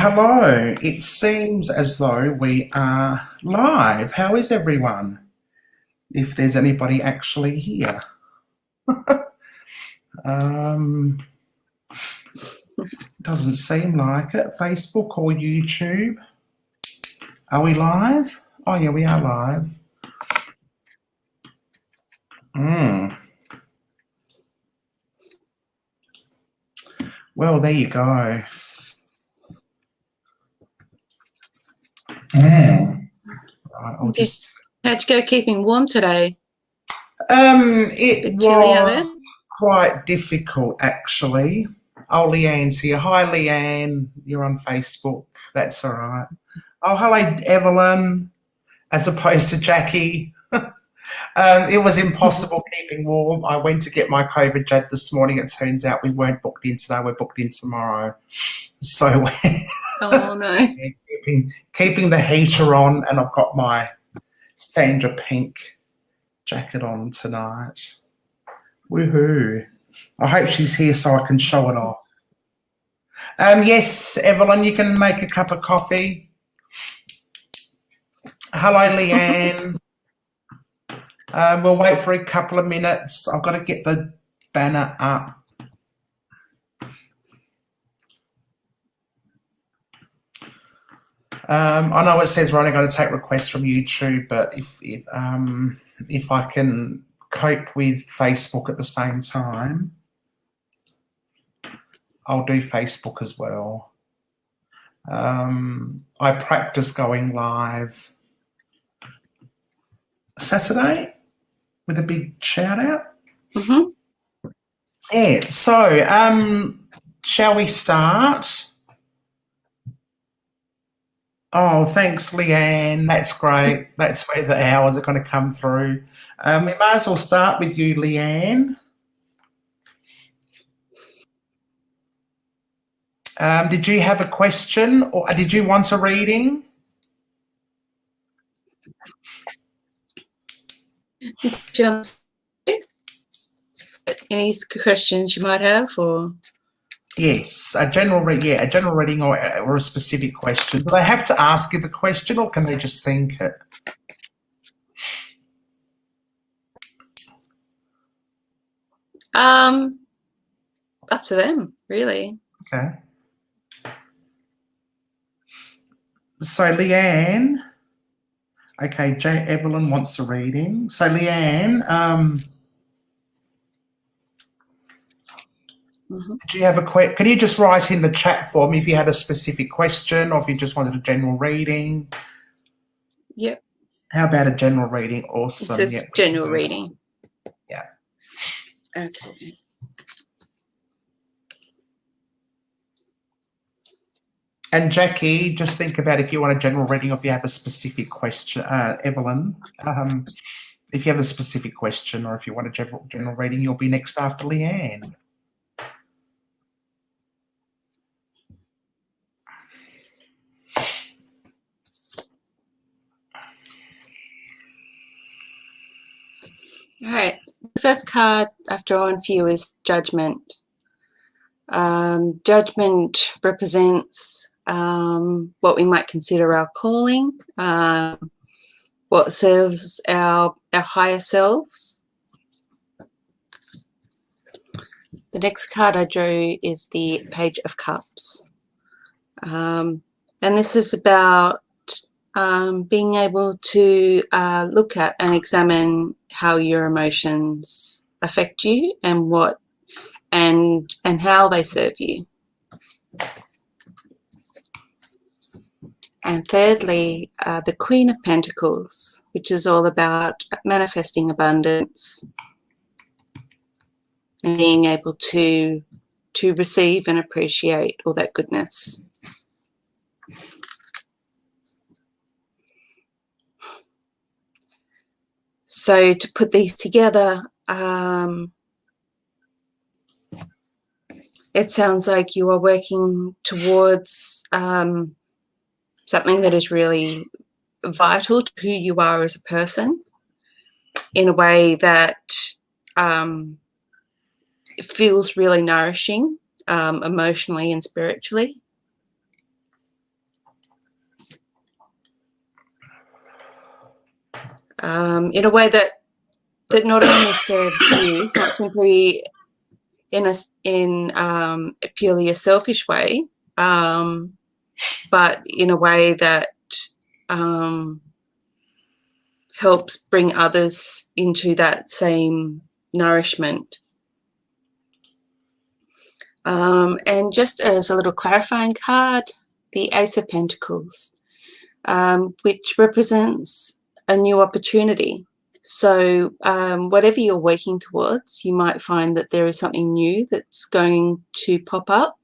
Hello, it seems as though we are live. How is everyone? If there's anybody actually here. Doesn't seem like it. Facebook or YouTube? Are we live? Oh yeah, we are live. Well, there you go. Right, I'll just... How'd you go keeping warm today? It was quite difficult, actually. Oh, Leanne's here. Hi, Leanne. You're on Facebook. That's all right. Oh, hello, Evelyn, as opposed to Jackie. It was impossible keeping warm. I went to get my COVID jab this morning. It turns out we weren't booked in today. We're booked in tomorrow. So oh, no. keeping the heater on, and I've got my Sandra Pink jacket on tonight. Woohoo. I hope she's here so I can show it off. Yes, Evelyn, you can make a cup of coffee. Hello, Leanne. We'll wait for a couple of minutes. I've got to get the banner up. I know it says we're only going to take requests from YouTube, but if I can cope with Facebook at the same time, I'll do Facebook as well. I practice going live Saturday with a big shout out. Yeah, so shall we start? Oh, thanks, Leanne. That's great. That's where the hours are going to come through. We might as well start with you, Leanne. Did you have a question, or did you want a reading? Any questions you might have, or? Yes, a general reading or a specific question. Do they have to ask you the question, or can they just think it? Up to them, really. Okay. So Leanne, okay, Evelyn wants a reading. So Leanne, do you have a question? Can you just write in the chat for me if you had a specific question, or if you just wanted a general reading? Yep. How about a general reading? Awesome. It says general reading. Yeah. Okay. And Jackie, just think about if you want a general reading or if you have a specific question. Evelyn, if you have a specific question or if you want a general reading, you'll be next after Leanne. All right. The first card I've drawn for you is Judgment. Judgment represents what we might consider our calling, what serves our higher selves. The next card I drew is the Page of Cups. And this is about being able to look at and examine how your emotions affect you and what and how they serve you. And thirdly, the Queen of Pentacles, which is all about manifesting abundance and being able to receive and appreciate all that goodness. So to put these together, it sounds like you are working towards something that is really vital to who you are as a person in a way that feels really nourishing emotionally and spiritually. in a way that not only serves you, not simply in a purely a selfish way, but in a way that helps bring others into that same nourishment. And just as a little clarifying card, the Ace of Pentacles, which represents a new opportunity. So whatever you're working towards, you might find that there is something new that's going to pop up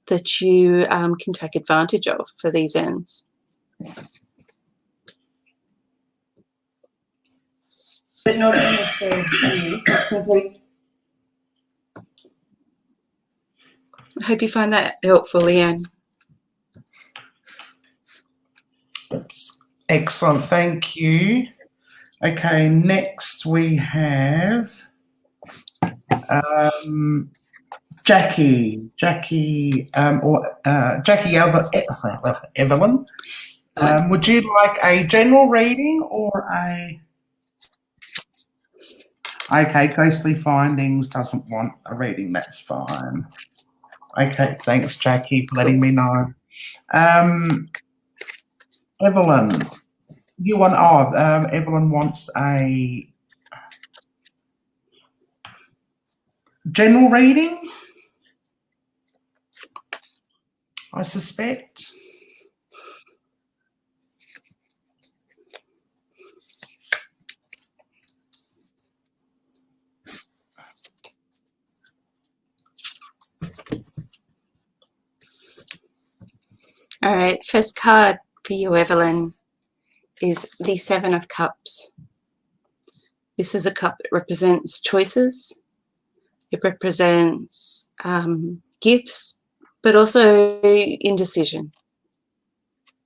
that you can take advantage of for these ends. But not only serves you, but simply. I hope you find that helpful, Leanne. Excellent, thank you. Okay, next we have Jackie Evelyn. Would you like a general reading or a? Okay, Ghostly Findings doesn't want a reading. That's fine. Okay, thanks, Jackie, for letting me know. Evelyn, you want? Evelyn wants a general reading, I suspect. All right, first card for you, Evelyn, is the Seven of Cups. This is a cup that represents choices. It represents gifts, but also indecision.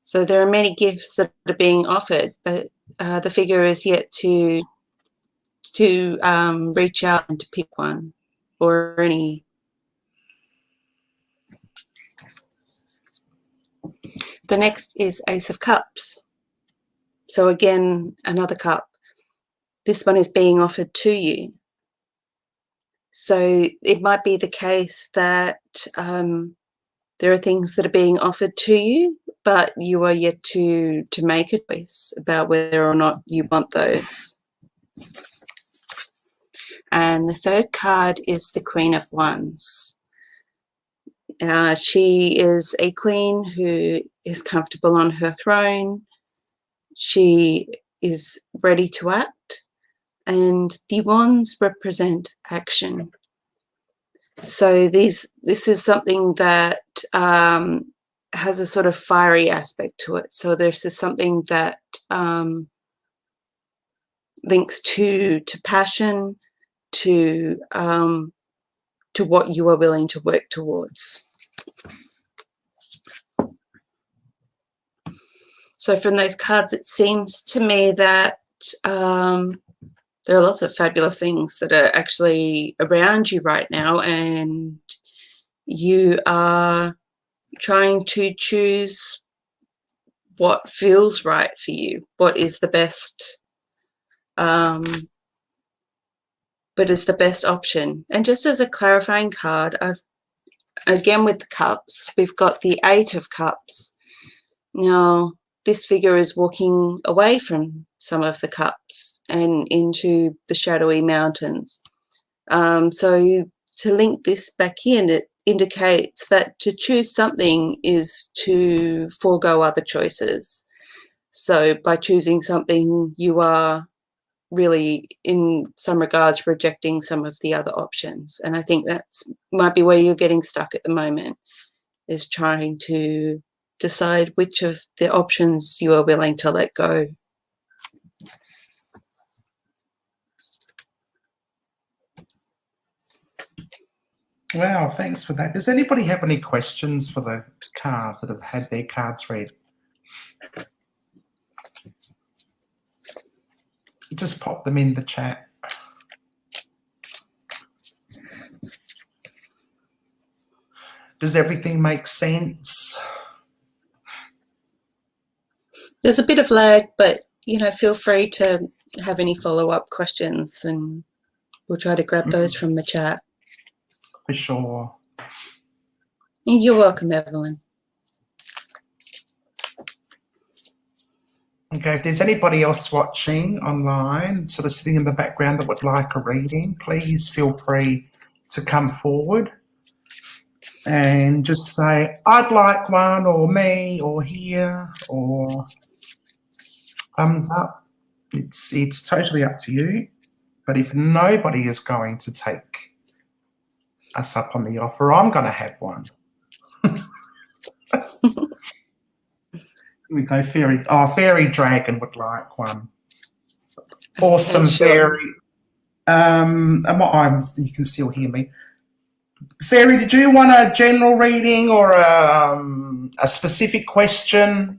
So there are many gifts that are being offered, but the figure is yet to reach out and to pick one or any. The next is Ace of Cups. So again, another cup. This one is being offered to you. So it might be the case that there are things that are being offered to you, but you are yet to make a choice about whether or not you want those. And the third card is the Queen of Wands. She is a queen who is comfortable on her throne. She is ready to act, and the wands represent action. So this is something that has a sort of fiery aspect to it. So this is something that links to passion, to what you are willing to work towards. So from those cards, it seems to me that there are lots of fabulous things that are actually around you right now, and you are trying to choose what feels right for you, what is the best, but is the best option. And just as a clarifying card, again with the cups, we've got the Eight of Cups. Now, this figure is walking away from some of the cups and into the shadowy mountains. So to link this back in, it indicates that to choose something is to forego other choices. So by choosing something, you are really, in some regards, rejecting some of the other options. And I think that's might be where you're getting stuck at the moment, is trying to decide which of the options you are willing to let go. Wow, thanks for that. Does anybody have any questions for the cards that have had their cards read? Just pop them in the chat. Does everything make sense? There's a bit of lag, but you know, feel free to have any follow-up questions, and we'll try to grab those from the chat. For sure. You're welcome, Evelyn. Okay, if there's anybody else watching online, sort of sitting in the background that would like a reading, please feel free to come forward and just say, I'd like one, or me, or here, or thumbs up. It's totally up to you. But if nobody is going to take us up on the offer, I'm going to have one. Here we go, Fairy. Oh, Fairy Dragon would like one. Awesome, Okay, sure. Fairy. You can still hear me. Fairy, did you want a general reading or a specific question?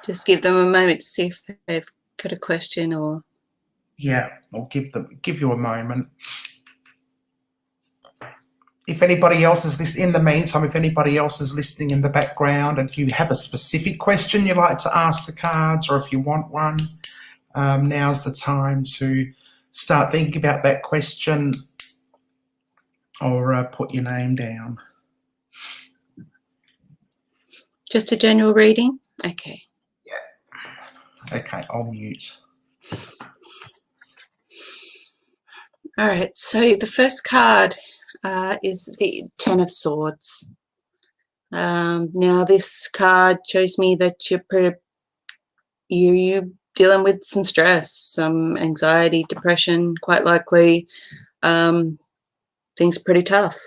Just give them a moment to see if they've got a question or... Yeah, I'll give you a moment. If anybody else is listening, in the meantime, if anybody else is listening in the background and you have a specific question you'd like to ask the cards, or if you want one, now's the time to start thinking about that question or put your name down. Just a general reading? Okay. Yeah. Okay, I'll mute. All right, so the first card is the Ten of Swords. Now this card shows me that you're dealing with some stress, some anxiety, depression, quite likely. Things are pretty tough.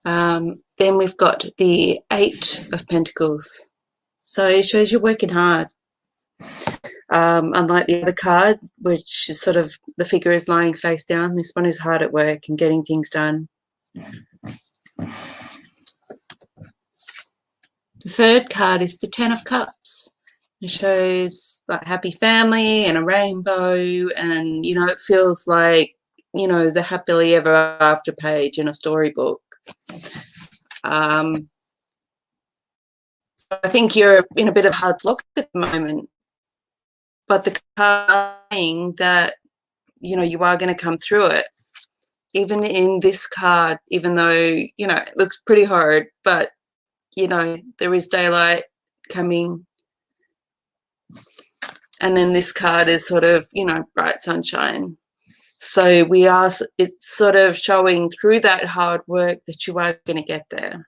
Then we've got the Eight of Pentacles. So it shows you're working hard. Unlike the other card, which is sort of the figure is lying face down, this one is hard at work and getting things done. The third card is the Ten of Cups. It shows like happy family and a rainbow, and you know, it feels like, you know, the happily ever after page in a storybook. I think you're in a bit of hard luck at the moment, but the card saying that, you know, you are going to come through it. Even in this card, even though, you know, it looks pretty hard, but, you know, there is daylight coming. And then this card is sort of, you know, bright sunshine. So it's sort of showing through that hard work that you are going to get there.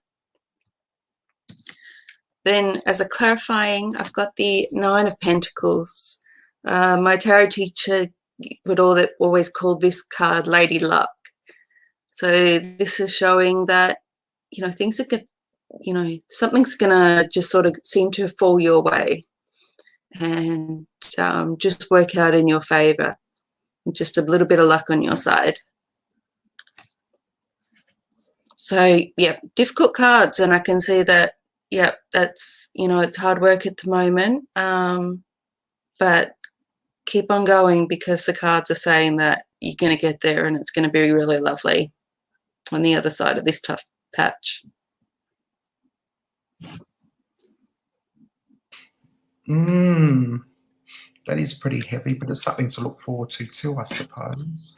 Then as a clarifying, I've got the Nine of Pentacles. My tarot teacher would always call this card Lady Luck. So this is showing that, you know, things are good, you know, something's going to just sort of seem to fall your way and just work out in your favor. Just a little bit of luck on your side. So, yeah, difficult cards, and I can see that, yeah, that's, you know, it's hard work at the moment, but keep on going, because the cards are saying that you're going to get there and it's going to be really lovely on the other side of this tough patch. That is pretty heavy, but it's something to look forward to too, I suppose.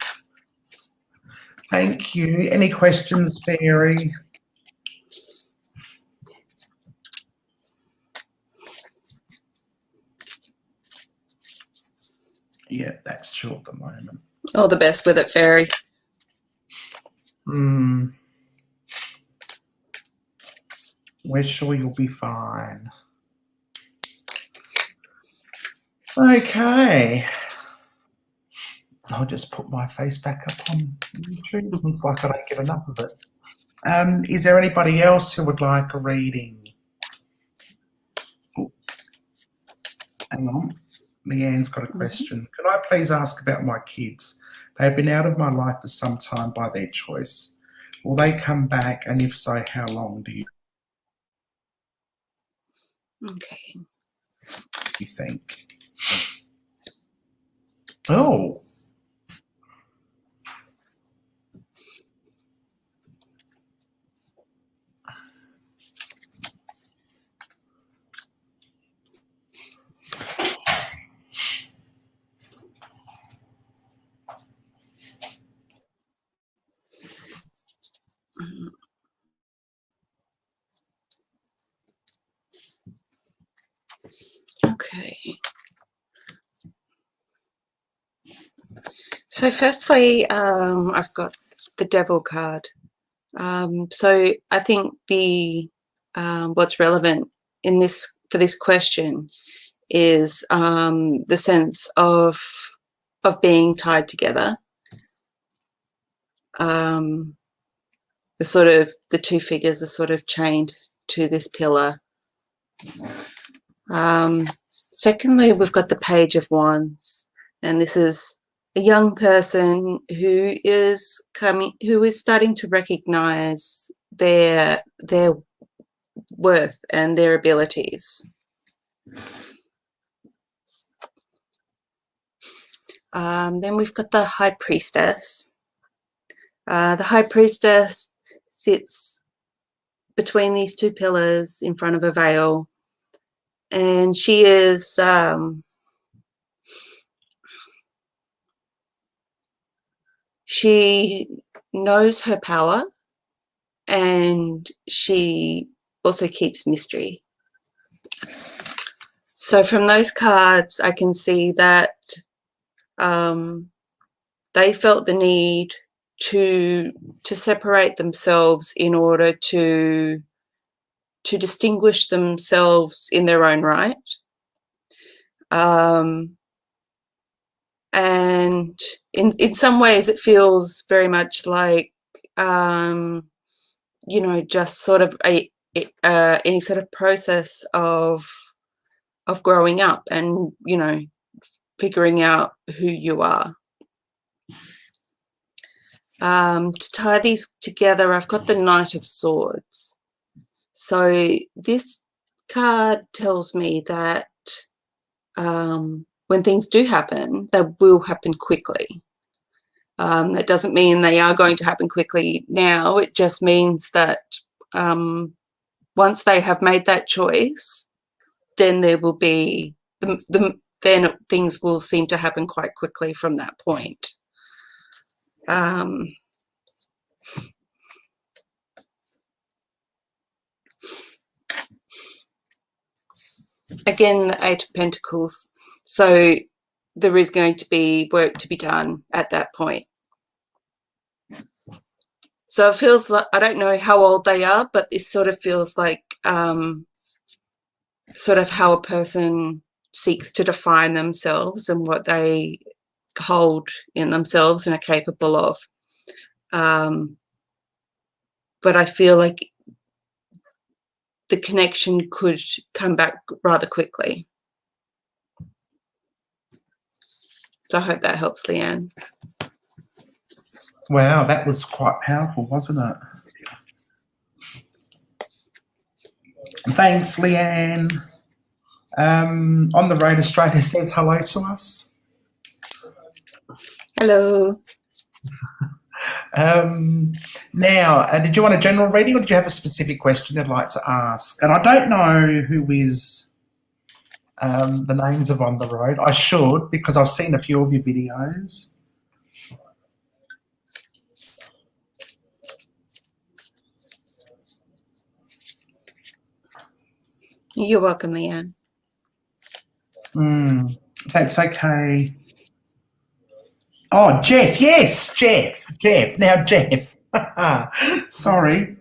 Thank you. Any questions, Fairy? Yeah, that's true at the moment. All the best with it, Fairy. We're sure you'll be fine. Okay. I'll just put my face back up on YouTube. Looks like I don't get enough of it. Is there anybody else who would like a reading? Oops. Hang on. Leanne's got a question. Could I please ask about my kids? They have been out of my life for some time by their choice. Will they come back? And if so, how long do you Okay. You think? Oh. Okay. So firstly, I've got the Devil card. So I think the what's relevant in this for this question is the sense of being tied together. The two figures are sort of chained to this pillar. Secondly, we've got the Page of Wands, and this is a young person who is starting to recognize their worth and their abilities. Then we've got the High Priestess. The High Priestess sits between these two pillars in front of a veil, and she is she knows her power, and she also keeps mystery. So from those cards, I can see that they felt the need to separate themselves in order to distinguish themselves in their own right. And in some ways it feels very much like, you know, just sort of any sort of process of growing up and, you know, figuring out who you are. To tie these together, I've got the Knight of Swords. So this card tells me that when things do happen, they will happen quickly. That doesn't mean they are going to happen quickly now. It just means that once they have made that choice, then there will be then things will seem to happen quite quickly from that point. Again, the Eight of Pentacles. So there is going to be work to be done at that point. So it feels like, I don't know how old they are, but this sort of feels like sort of how a person seeks to define themselves and what they hold in themselves and are capable of. But I feel like the connection could come back rather quickly. So I hope that helps, Leanne. Wow, that was quite powerful, wasn't it? Thanks, Leanne. On the Road Australia says hello to us. Hello. Now, did you want a general reading, or did you have a specific question you'd like to ask? And I don't know who is the names of On the Road. I should, because I've seen a few of your videos. You're welcome, Leanne. That's okay. Oh, Jeff. Yes, Jeff. Now, Jeff. Sorry.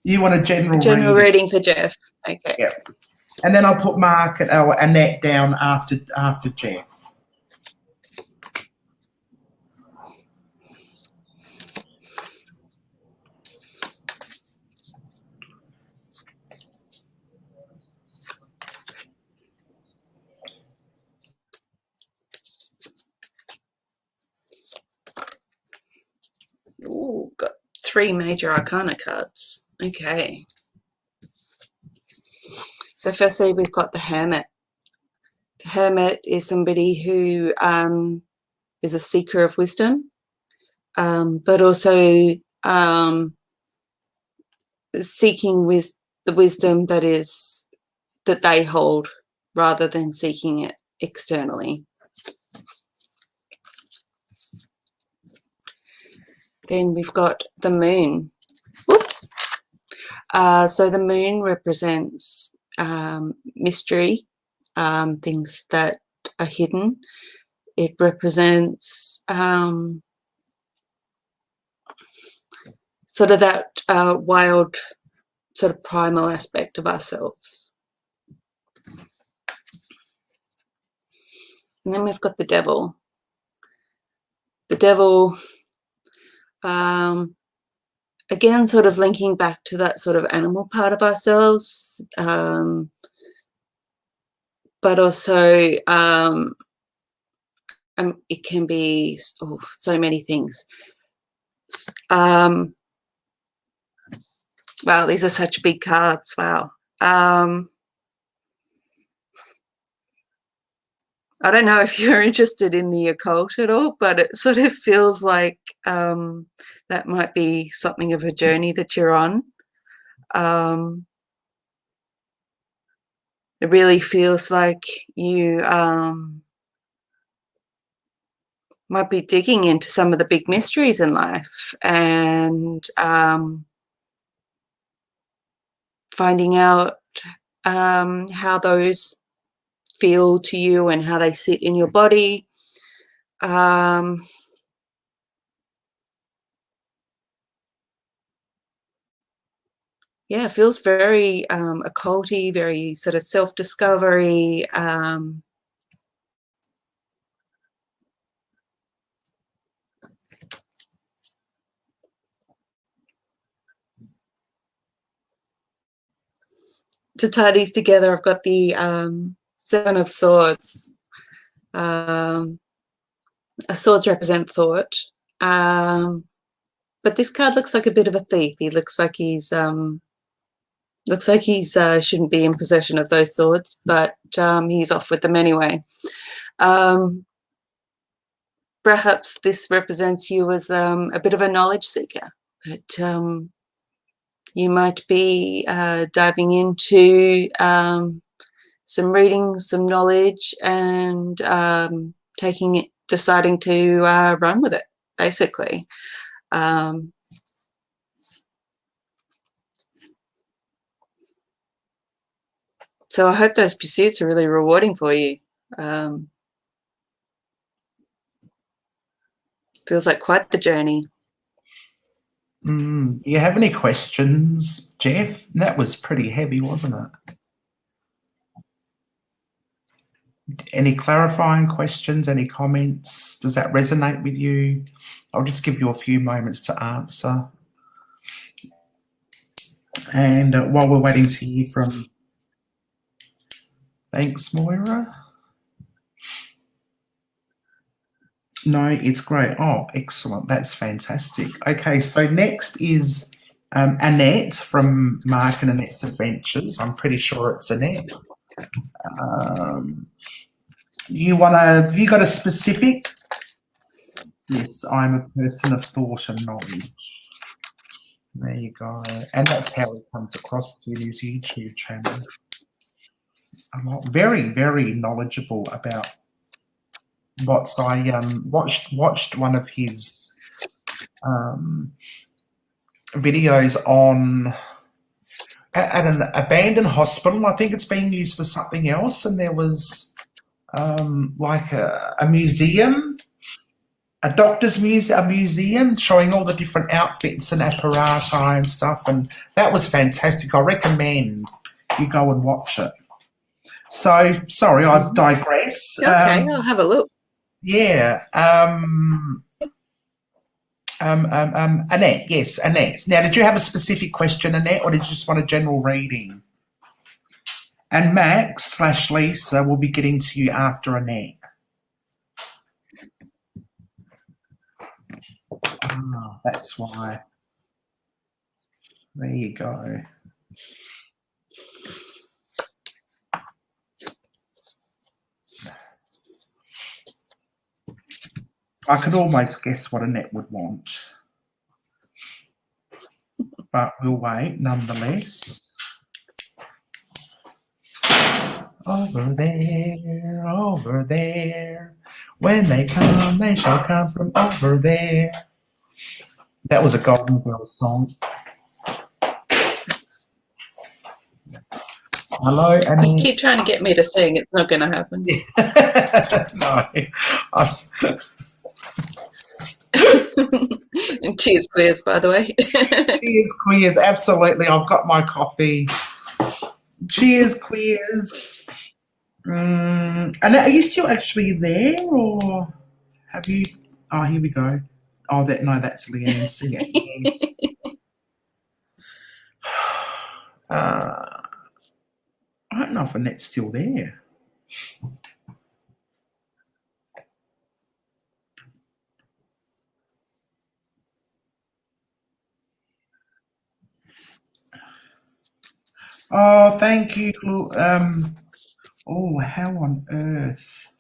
You want a general reading for Jeff. Okay. Yep. And then I'll put Mark and Annette down after Jeff. Ooh, got 3 major arcana cards. Okay. So firstly, we've got the Hermit. The Hermit is somebody who is a seeker of wisdom, but also seeking the wisdom that they hold, rather than seeking it externally. Then we've got the Moon. Whoops. So the Moon represents mystery, things that are hidden. It represents sort of that wild, sort of primal aspect of ourselves. And then we've got the Devil. The Devil, again, sort of linking back to that sort of animal part of ourselves, but also it can be so many things. Wow, these are such big cards. Wow. I don't know if you're interested in the occult at all, but it sort of feels like that might be something of a journey that you're on. It really feels like you might be digging into some of the big mysteries in life and finding out how those feel to you and how they sit in your body. Yeah, it feels very occulty, very sort of self-discovery. To tie these together, I've got the Seven of Swords. Swords represent thought, but this card looks like a bit of a thief. He looks like he's shouldn't be in possession of those swords, but he's off with them anyway. Perhaps this represents you as a bit of a knowledge seeker, but you might be diving into some reading, some knowledge, and deciding to run with it, basically. So I hope those pursuits are really rewarding for you. Feels like quite the journey. Do you have any questions, Jeff? That was pretty heavy, wasn't it? Any clarifying questions, any comments? Does that resonate with you? I'll just give you a few moments to answer. And while we're waiting to hear from... Thanks, Moira. No, it's great. Oh, excellent. That's fantastic. Okay, so next is Annette from Mark and Annette's Adventures. I'm pretty sure it's Annette. Have you got a specific? Yes, I'm a person of thought and knowledge. There you go. And that's how it comes across to his YouTube channel. I'm very, very knowledgeable about what's I watched one of his videos on at an abandoned hospital. I think it's being used for something else, and there was like a museum, a doctor's museum, a museum showing all the different outfits and apparati and stuff, and that was fantastic. I recommend you go and watch it. So, sorry, I digress. Okay, I'll have a look. Yeah. Annette, yes, Annette. Now, did you have a specific question, Annette, or did you just want a general reading? And Max/Lisa will be getting to you after Annette. Ah, that's why. There you go. I could almost guess what Annette would want. But we'll wait nonetheless. Over there. When they come, they shall come from over there. That was a Golden Girls song. Hello, Annette. You keep trying to get me to sing. It's not going to happen. No. And cheers, queers, by the way. Cheers, queers. Absolutely. I've got my coffee. Cheers, queers. And are you still actually there, or have you? Oh, here we go. Oh, that's Leanne singing. Yes. I don't know if Annette's still there. Oh, thank you. Oh, how on earth?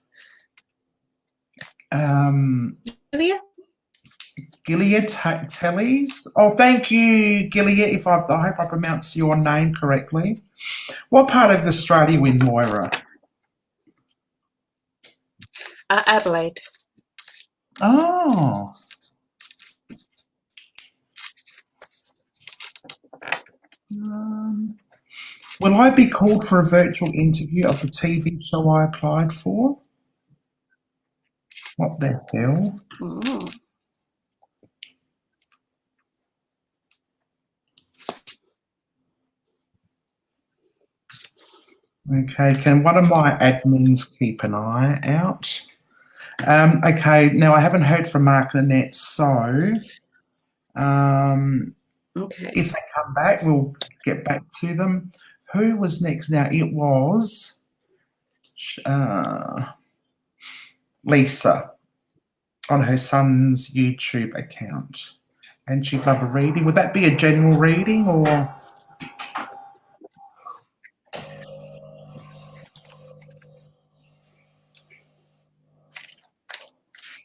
Gilead Tellys. Oh, thank you, Gilead. I hope I pronounce your name correctly. What part of Australia are you in, Moira? Adelaide. Oh. Will I be called for a virtual interview of the TV show I applied for? What the hell? Mm. Okay, can one of my admins keep an eye out? Okay, now I haven't heard from Mark and Annette, so Okay. if they come back, we'll get back to them. Who was next now? It was Lisa on her son's YouTube account. And she'd love a reading. Would that be a general reading, or?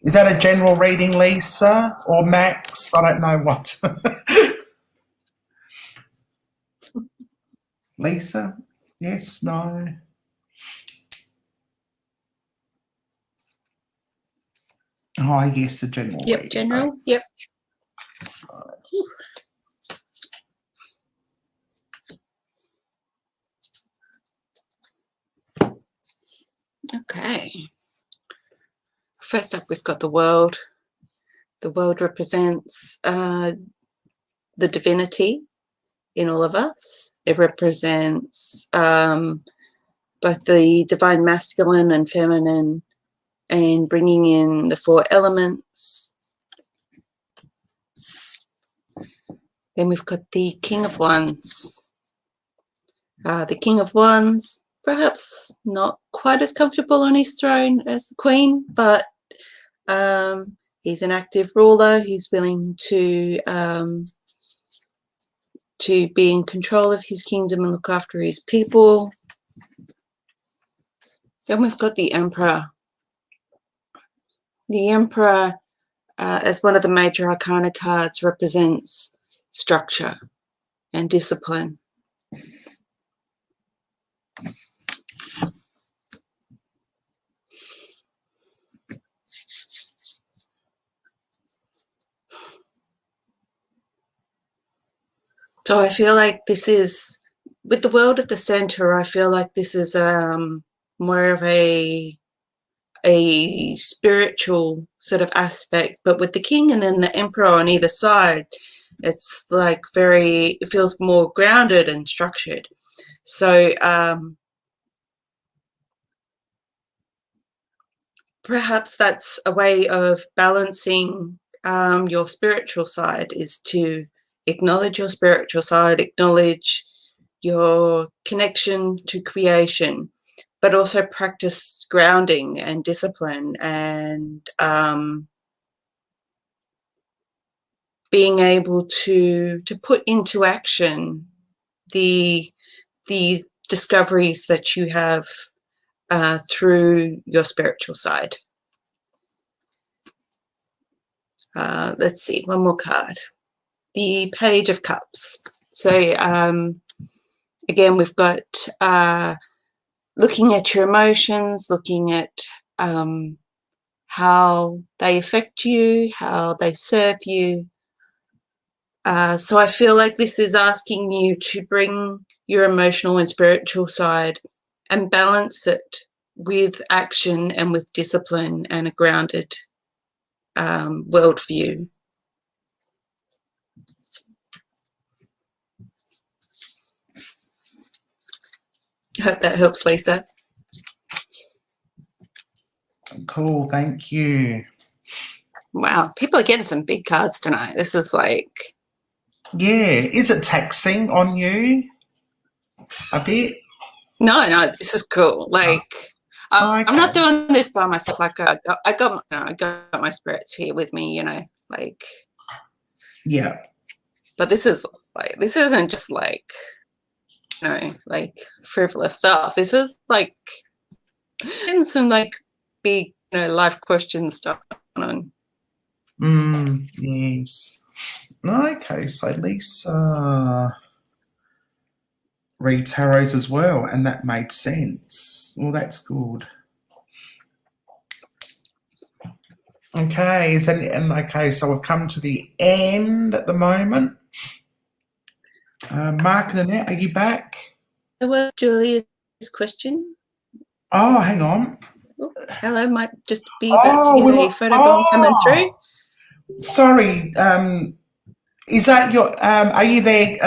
Is that a general reading, Lisa, or Max? I don't know what. Lisa? Yes, no? Oh, yes, a general reading. General. Yep. Okay. First up, we've got the world. The world represents the divinity in all of us. It represents both the divine masculine and feminine, and bringing in the 4 elements. Then we've got the King of Wands. The King of Wands, perhaps not quite as comfortable on his throne as the Queen, but he's an active ruler. He's willing to be in control of his kingdom and look after his people. Then we've got the Emperor. The Emperor, as one of the major arcana cards, represents structure and discipline. So I feel like this is, with the world at the center, I feel like this is more of a spiritual sort of aspect, but with the king and then the emperor on either side, it's like it feels more grounded and structured. So perhaps that's a way of balancing your spiritual side, is to acknowledge your spiritual side, acknowledge your connection to creation, but also practice grounding and discipline and being able to put into action the discoveries that you have through your spiritual side. let's see, one more card. The Page of Cups. So again, we've got looking at your emotions, looking at how they affect you, how they serve you. So I feel like this is asking you to bring your emotional and spiritual side and balance it with action and with discipline and a grounded worldview. I hope that helps, Lisa. Cool, thank you. Wow, people are getting some big cards tonight. This is like... Yeah, is it taxing on you a bit? No, this is cool. Like, Okay. I'm not doing this by myself. Like, I got my spirits here with me, you know, like... Yeah. But this is like, this isn't just like, you know, like frivolous stuff. This is like in some like big, you know, life question stuff going on. Yes. Okay, so Lisa read tarots as well, and that made sense. Well, that's good. Okay, so we've come to the end at the moment. Mark and Annette, are you back? There was Julia's question. Oh, hang on. Oh, hello, might just be about to get a photo bomb coming through. Sorry, is that your, are you there?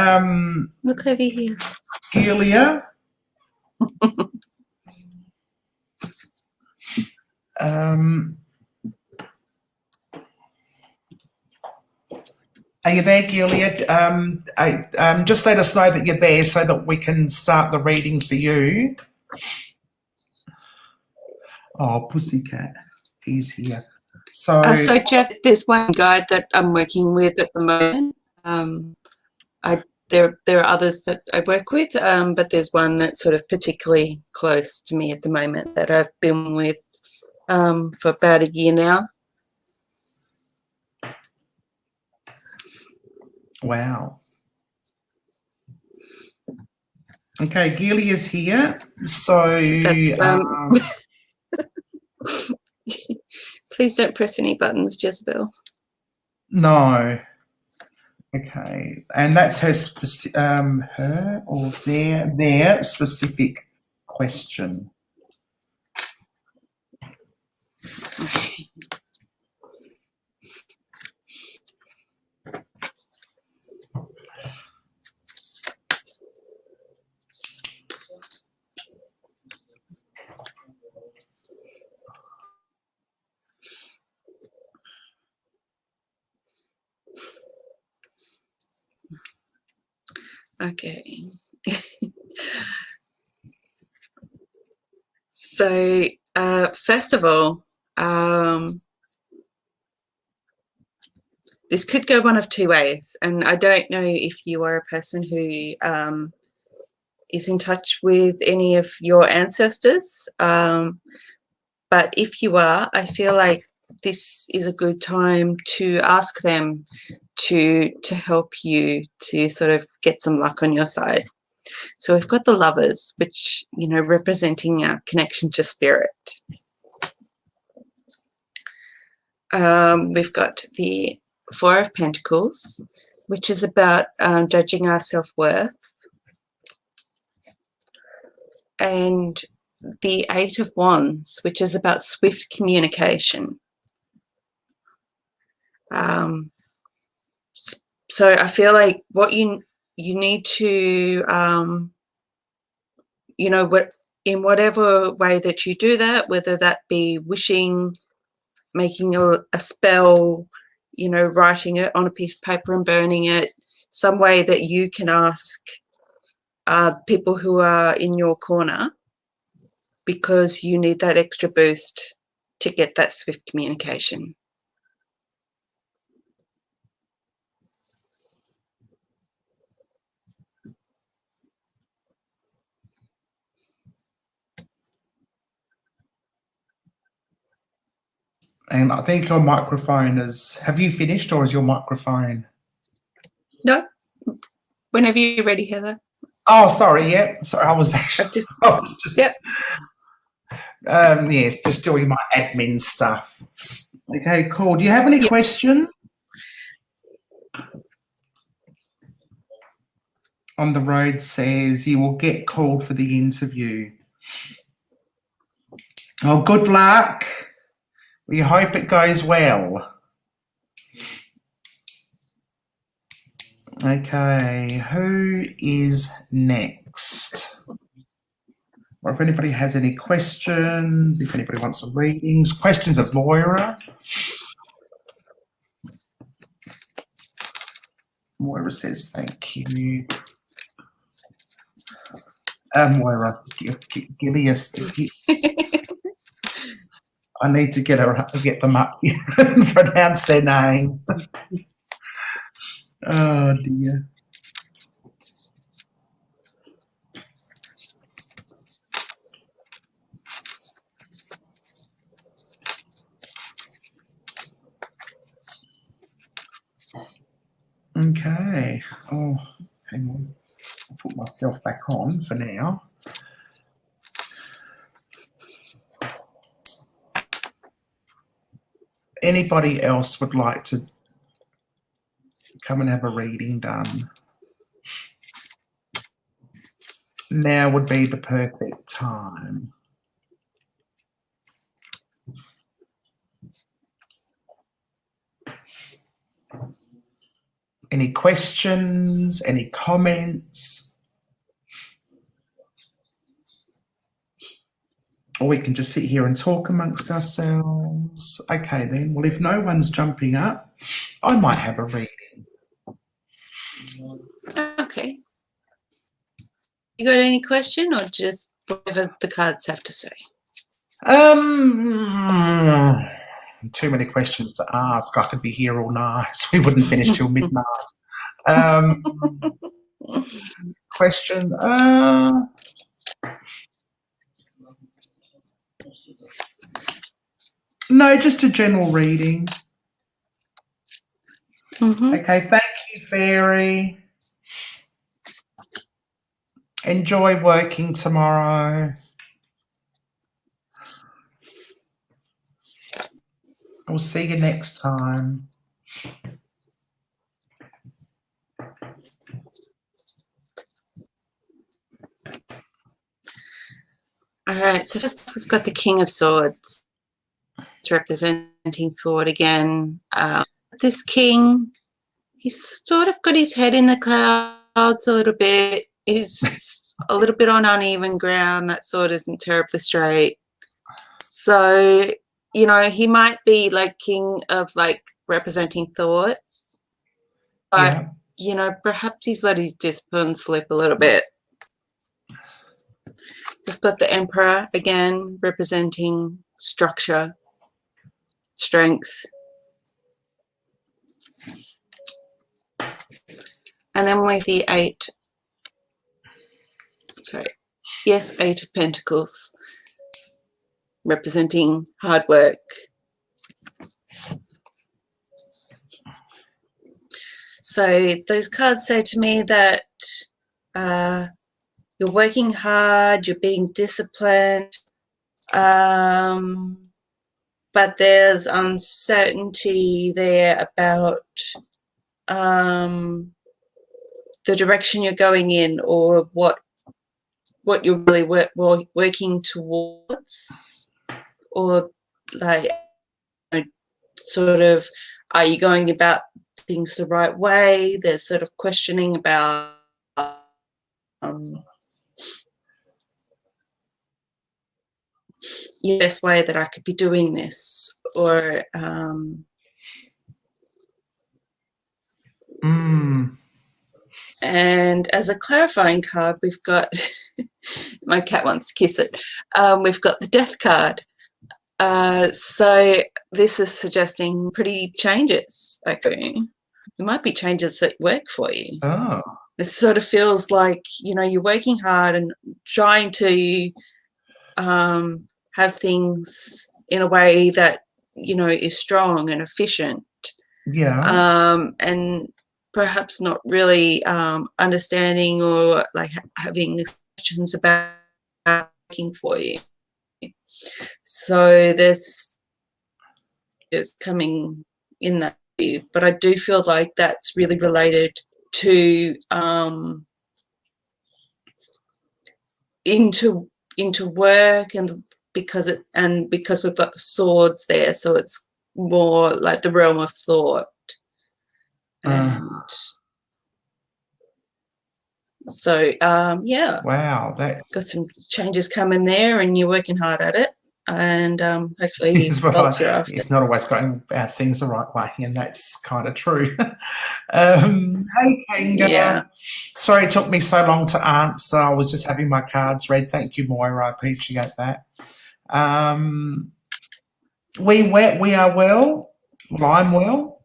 Look over here. Julia? Are you there, Julia? Just let us know that you're there so that we can start the reading for you. Oh, Pussycat, he's here. So Jeff, there's one guide that I'm working with at the moment. There are others that I work with, but there's one that's sort of particularly close to me at the moment that I've been with for about a year now. wow. Okay, Gilia's here. So please don't press any buttons, Jezebel. no. Okay, and that's her their specific question. Okay. Okay. So, first of all, this could go one of two ways, and I don't know if you are a person who is in touch with any of your ancestors, but if you are, I feel like this is a good time to ask them to help you to sort of get some luck on your side. So we've got the Lovers, which, you know, representing our connection to spirit. We've got the Four of Pentacles, which is about judging our self-worth. And the Eight of Wands, which is about swift communication. So I feel like what you need to, you know, in whatever way that you do that, whether that be wishing, making a spell, you know, writing it on a piece of paper and burning it, some way that you can ask people who are in your corner, because you need that extra boost to get that swift communication. And I think your microphone is, have you finished or is your microphone? No, whenever you're ready, Heather. Oh, sorry, yeah. Sorry, I was just yep. Yes, just doing my admin stuff. Okay, cool. Do you have any questions? On the road says you will get called for the interview. Oh, good luck. We hope it goes well. Okay, who is next? Or if anybody has any questions, if anybody wants some readings, questions of MOIRA. MOIRA says thank you. MOIRA, Gilius. I need to get them up here and pronounce their name. Oh dear. Okay. Oh, hang on. I'll put myself back on for now. Anybody else would like to come and have a reading done? Now would be the perfect time. Any questions? Any comments? Or we can just sit here and talk amongst ourselves. Okay then, well if no one's jumping up, I might have a reading. Okay. You got any question or just whatever the cards have to say? Too many questions to ask. I could be here all night. We wouldn't finish till midnight. Question. No, just a general reading. Okay, thank you, Fairy. Enjoy working tomorrow. We'll see you next time. All right, so first we've got the King of Swords. It's representing thought again. This king, he's sort of got his head in the clouds a little bit. He's a little bit on uneven ground. That sword isn't terribly straight. So, you know, he might be like king of like representing thoughts. But, you know, perhaps he's let his discipline slip a little bit. We've got the Emperor again, representing structure, strength. And then with the Eight of Pentacles, representing hard work. So those cards say to me that you're working hard, you're being disciplined, but there's uncertainty there about the direction you're going in or what you're really working towards, or like, you know, sort of, are you going about things the right way? There's sort of questioning about the best way that I could be doing this, or and as a clarifying card, we've got my cat wants to kiss it. We've got the Death card. So this is suggesting pretty changes occurring. There might be changes that work for you. Oh. This sort of feels like, you know, you're working hard and trying to have things in a way that is strong and efficient. Yeah. And perhaps not really understanding or like having questions about working for you. So there's coming in that view, but I do feel like that's really related to into work, and because we've got the swords there, so it's more like the realm of thought. And so yeah, wow, that's got some changes coming there, and you're working hard at it, and hopefully results you're after. It's not always going about things the right way, and that's kind of true. Hey, Kanga. Yeah. Sorry it took me so long to answer. I was just having my cards read. Thank you, Moira. I appreciate that. We are well. Well, I'm well.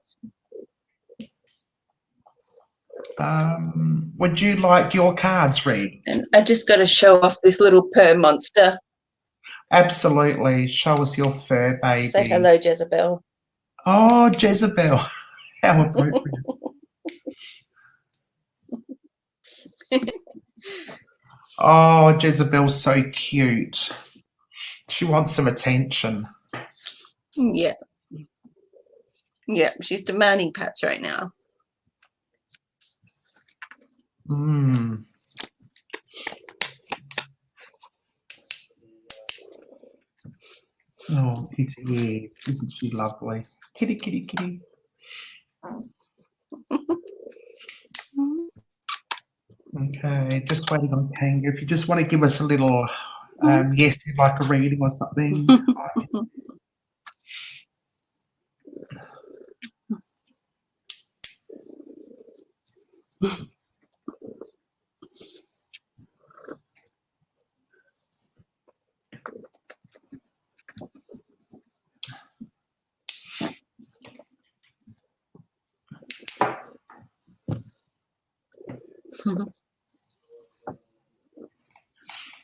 Would you like your cards read? And I just got to show off this little purr monster. Absolutely. Show us your fur, baby. Say hello, Jezebel. Oh, Jezebel. How appropriate. Oh, Jezebel's so cute. She wants some attention. Yeah. Yeah, she's demanding pats right now. Oh, kitty, isn't she lovely? Kitty, kitty, kitty. Okay, just waiting on Kanga. If you just want to give us a little yes, you'd like a reading or something.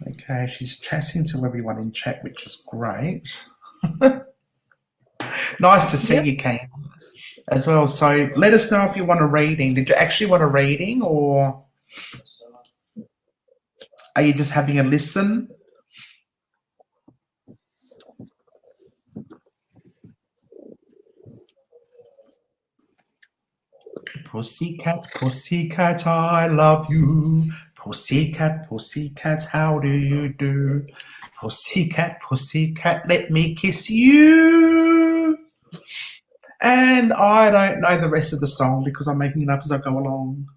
Okay, she's chatting to everyone in chat, which is great. Nice to see you, Kanga, as well. So let us know if you want a reading. Did you actually want a reading, or are you just having a listen? Pussycat, pussycat, I love you. Pussycat, pussycat, how do you do? Pussycat, pussycat, let me kiss you. And I don't know the rest of the song because I'm making it up as I go along.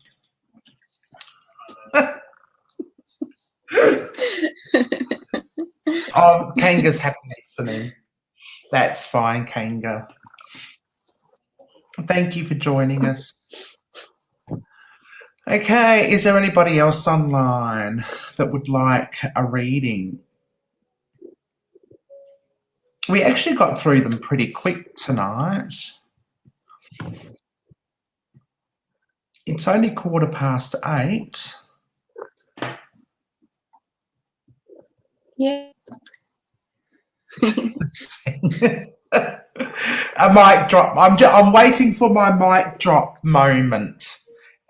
Oh, Kanga's happy listening. That's fine, Kanga. Thank you for joining us. Okay, is there anybody else online that would like a reading? We actually got through them pretty quick tonight. It's only 8:15. Yeah. A mic drop. I'm waiting for my mic drop moment.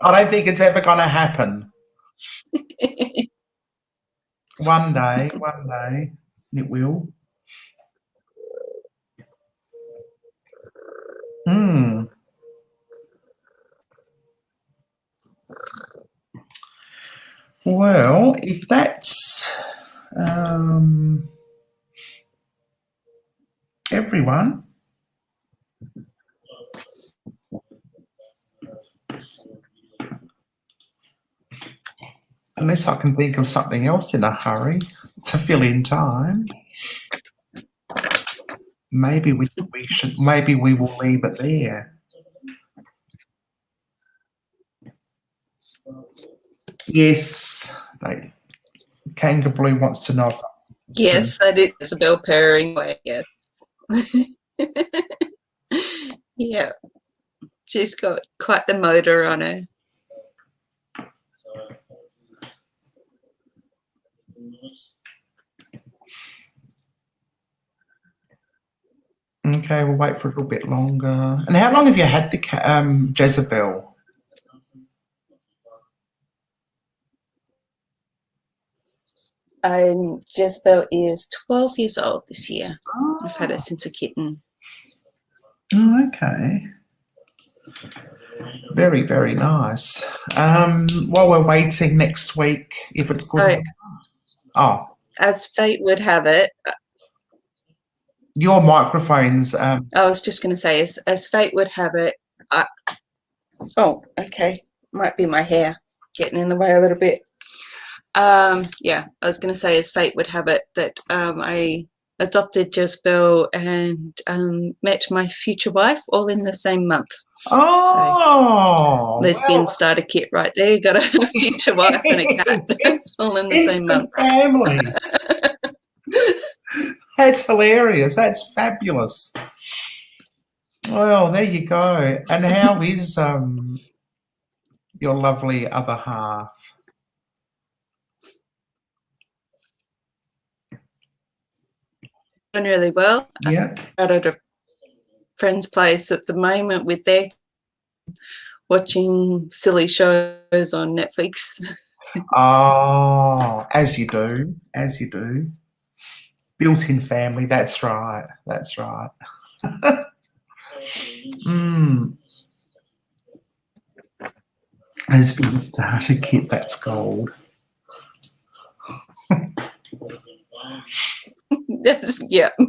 I don't think it's ever going to happen. One day, it will. Well, if that's everyone, unless I can think of something else in a hurry to fill in time, maybe we will leave it there. Yes, Kanga Blue wants to know. Yes, that is Isabel purring away, yes. Yeah, she's got quite the motor on her. Okay, we'll wait for a little bit longer. And how long have you had the Jezebel? Jezebel is 12 years old this year. Oh. I've had her since a kitten. Oh, okay. Very, very nice. While we're waiting next week, if it's good. As fate would have it. Your microphone's. I was just going to say, as fate would have it. Oh, okay. Might be my hair getting in the way a little bit. Yeah, I was going to say, as fate would have it, that I adopted Jezebel and met my future wife all in the same month. Oh, so, lesbian starter kit right there. You got a future wife and a cat all in the same month. Family. That's hilarious. That's fabulous. Well, there you go. And how is your lovely other half? Doing really well. Yeah. Out at a friend's place at the moment with their watching silly shows on Netflix. Oh, as you do, as you do. Built-in family. That's right. That's right. Lesbian starter kit. That's gold. Yeah. I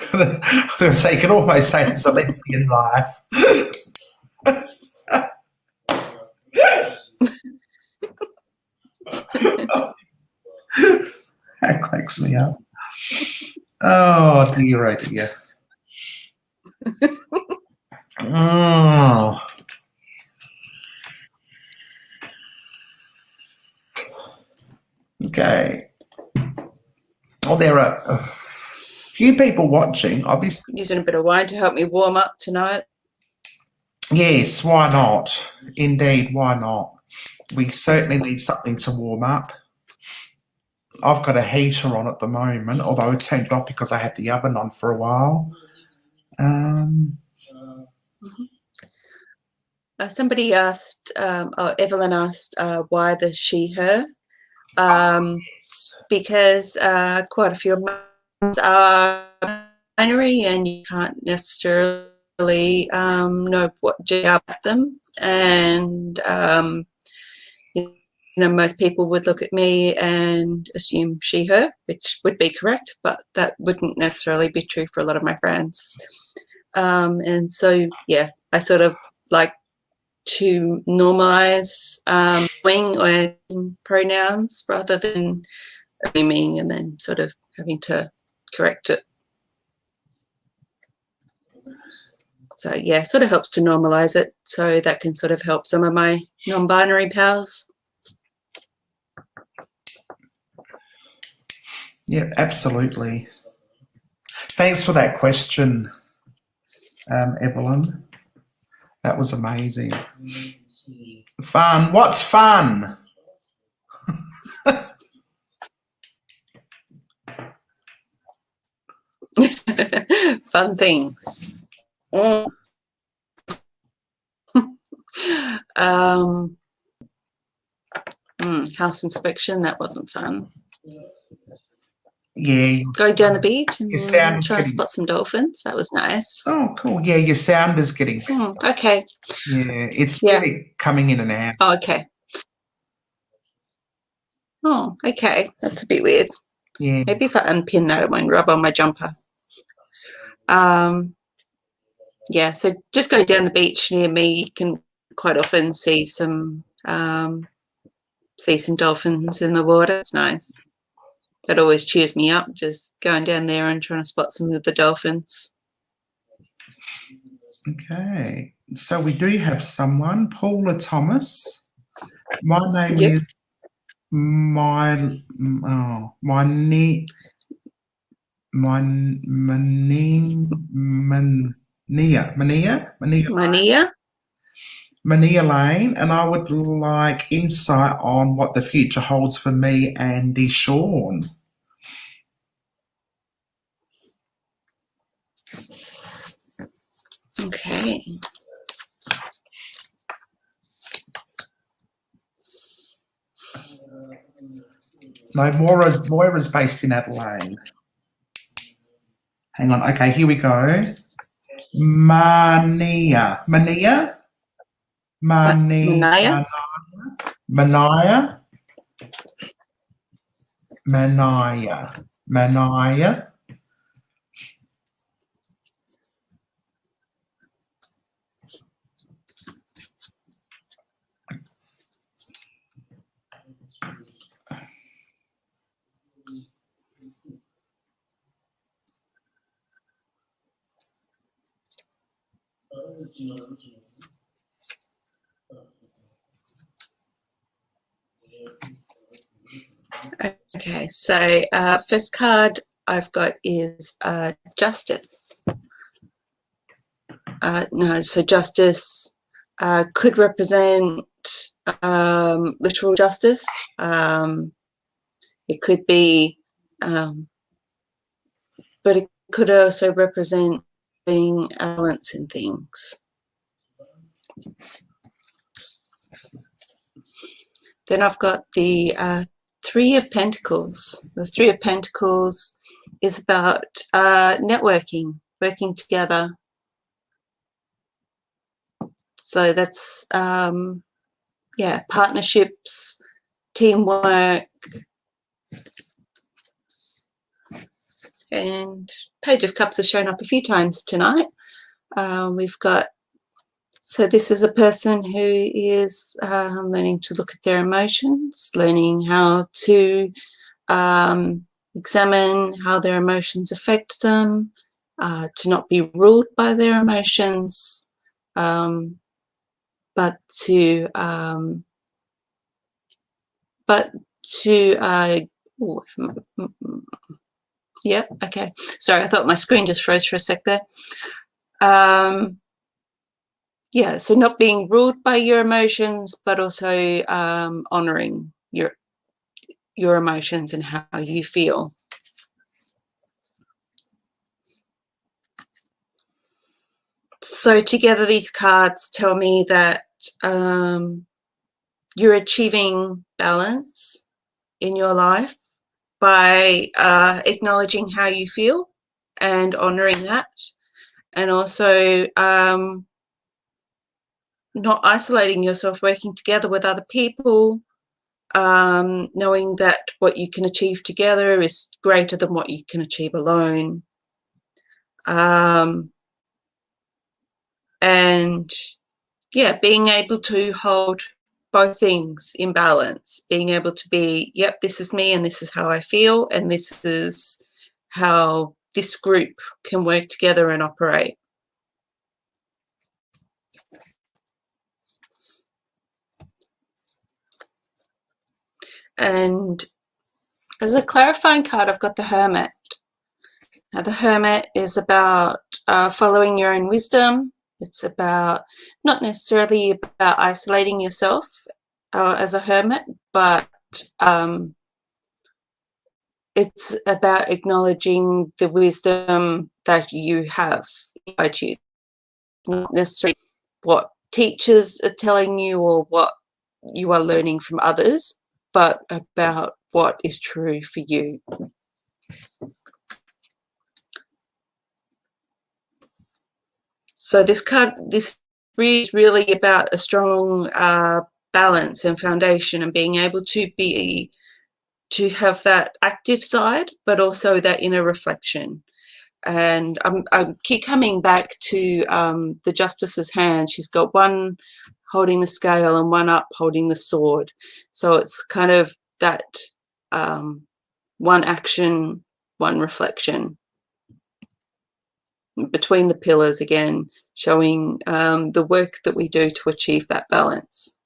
was going to say, you can almost say it's a lesbian life. That cracks me up. Oh, dear, oh, dear. Oh. Okay. Oh, there are a few people watching. Obviously, using a bit of wine to help me warm up tonight. Yes, why not? Indeed, why not? We certainly need something to warm up. I've got a heater on at the moment, although I turned it off because I had the oven on for a while. Somebody asked, Evelyn asked, why the she, her? Because quite a few of them are binary and you can't necessarily know what gender about them. And, most people would look at me and assume she, her, which would be correct, but that wouldn't necessarily be true for a lot of my friends. And so, yeah, I sort of like to normalize wing or pronouns rather than assuming and then sort of having to correct it. So, yeah, sort of helps to normalize it. So that can sort of help some of my non-binary pals. Yeah, absolutely. Thanks for that question, Evelyn. That was amazing. Fun. What's fun? Fun things. House inspection, that wasn't fun. Yeah. Go down the beach and try and spot some dolphins. That was nice. Oh, cool. Yeah, your sound is getting... okay. Yeah, it's really coming in and out. Oh, okay. Oh, okay. That's a bit weird. Yeah. Maybe if I unpin that, it won't rub on my jumper. Yeah, so just go down the beach near me. You can quite often see some dolphins in the water. It's nice. That always cheers me up, just going down there and trying to spot some of the dolphins. Okay, so we do have someone, Paula Thomas. My name is Mania. Mania Lane, and I would like insight on what the future holds for me and Sean. Okay. No, Moira's based in Adelaide. Hang on. Okay, here we go. Mania. Manaya? Mania. Okay, so first card I've got is Justice. No, so Justice could represent literal justice. It could be, but it could also represent being balance in things. Then I've got the Three of Pentacles. The Three of Pentacles is about networking, working together. So that's, yeah, partnerships, teamwork. And Page of Cups has shown up a few times tonight. We've got, so this is a person who is learning to look at their emotions, learning how to examine how their emotions affect them, to not be ruled by their emotions, but to yep, okay. Sorry, I thought my screen just froze for a sec there. Yeah, so not being ruled by your emotions, but also honoring your emotions and how you feel. So together these cards tell me that you're achieving balance in your life by acknowledging how you feel and honoring that, and also not isolating yourself, working together with other people, knowing that what you can achieve together is greater than what you can achieve alone. And yeah, being able to hold both things in balance, being able to be, yep, this is me and this is how I feel, and this is how this group can work together and operate. And as a clarifying card, I've got the Hermit. Now, the Hermit is about following your own wisdom. It's about not necessarily about isolating yourself as a hermit, but it's about acknowledging the wisdom that you have inside you. Not necessarily what teachers are telling you or what you are learning from others, but about what is true for you. So this card, this is really about a strong balance and foundation, and being able to have that active side, but also that inner reflection. And I keep coming back to the Justice's hand. She's got one holding the scale and one up holding the sword. So it's kind of that one action, one reflection. Between the pillars again, showing the work that we do to achieve that balance.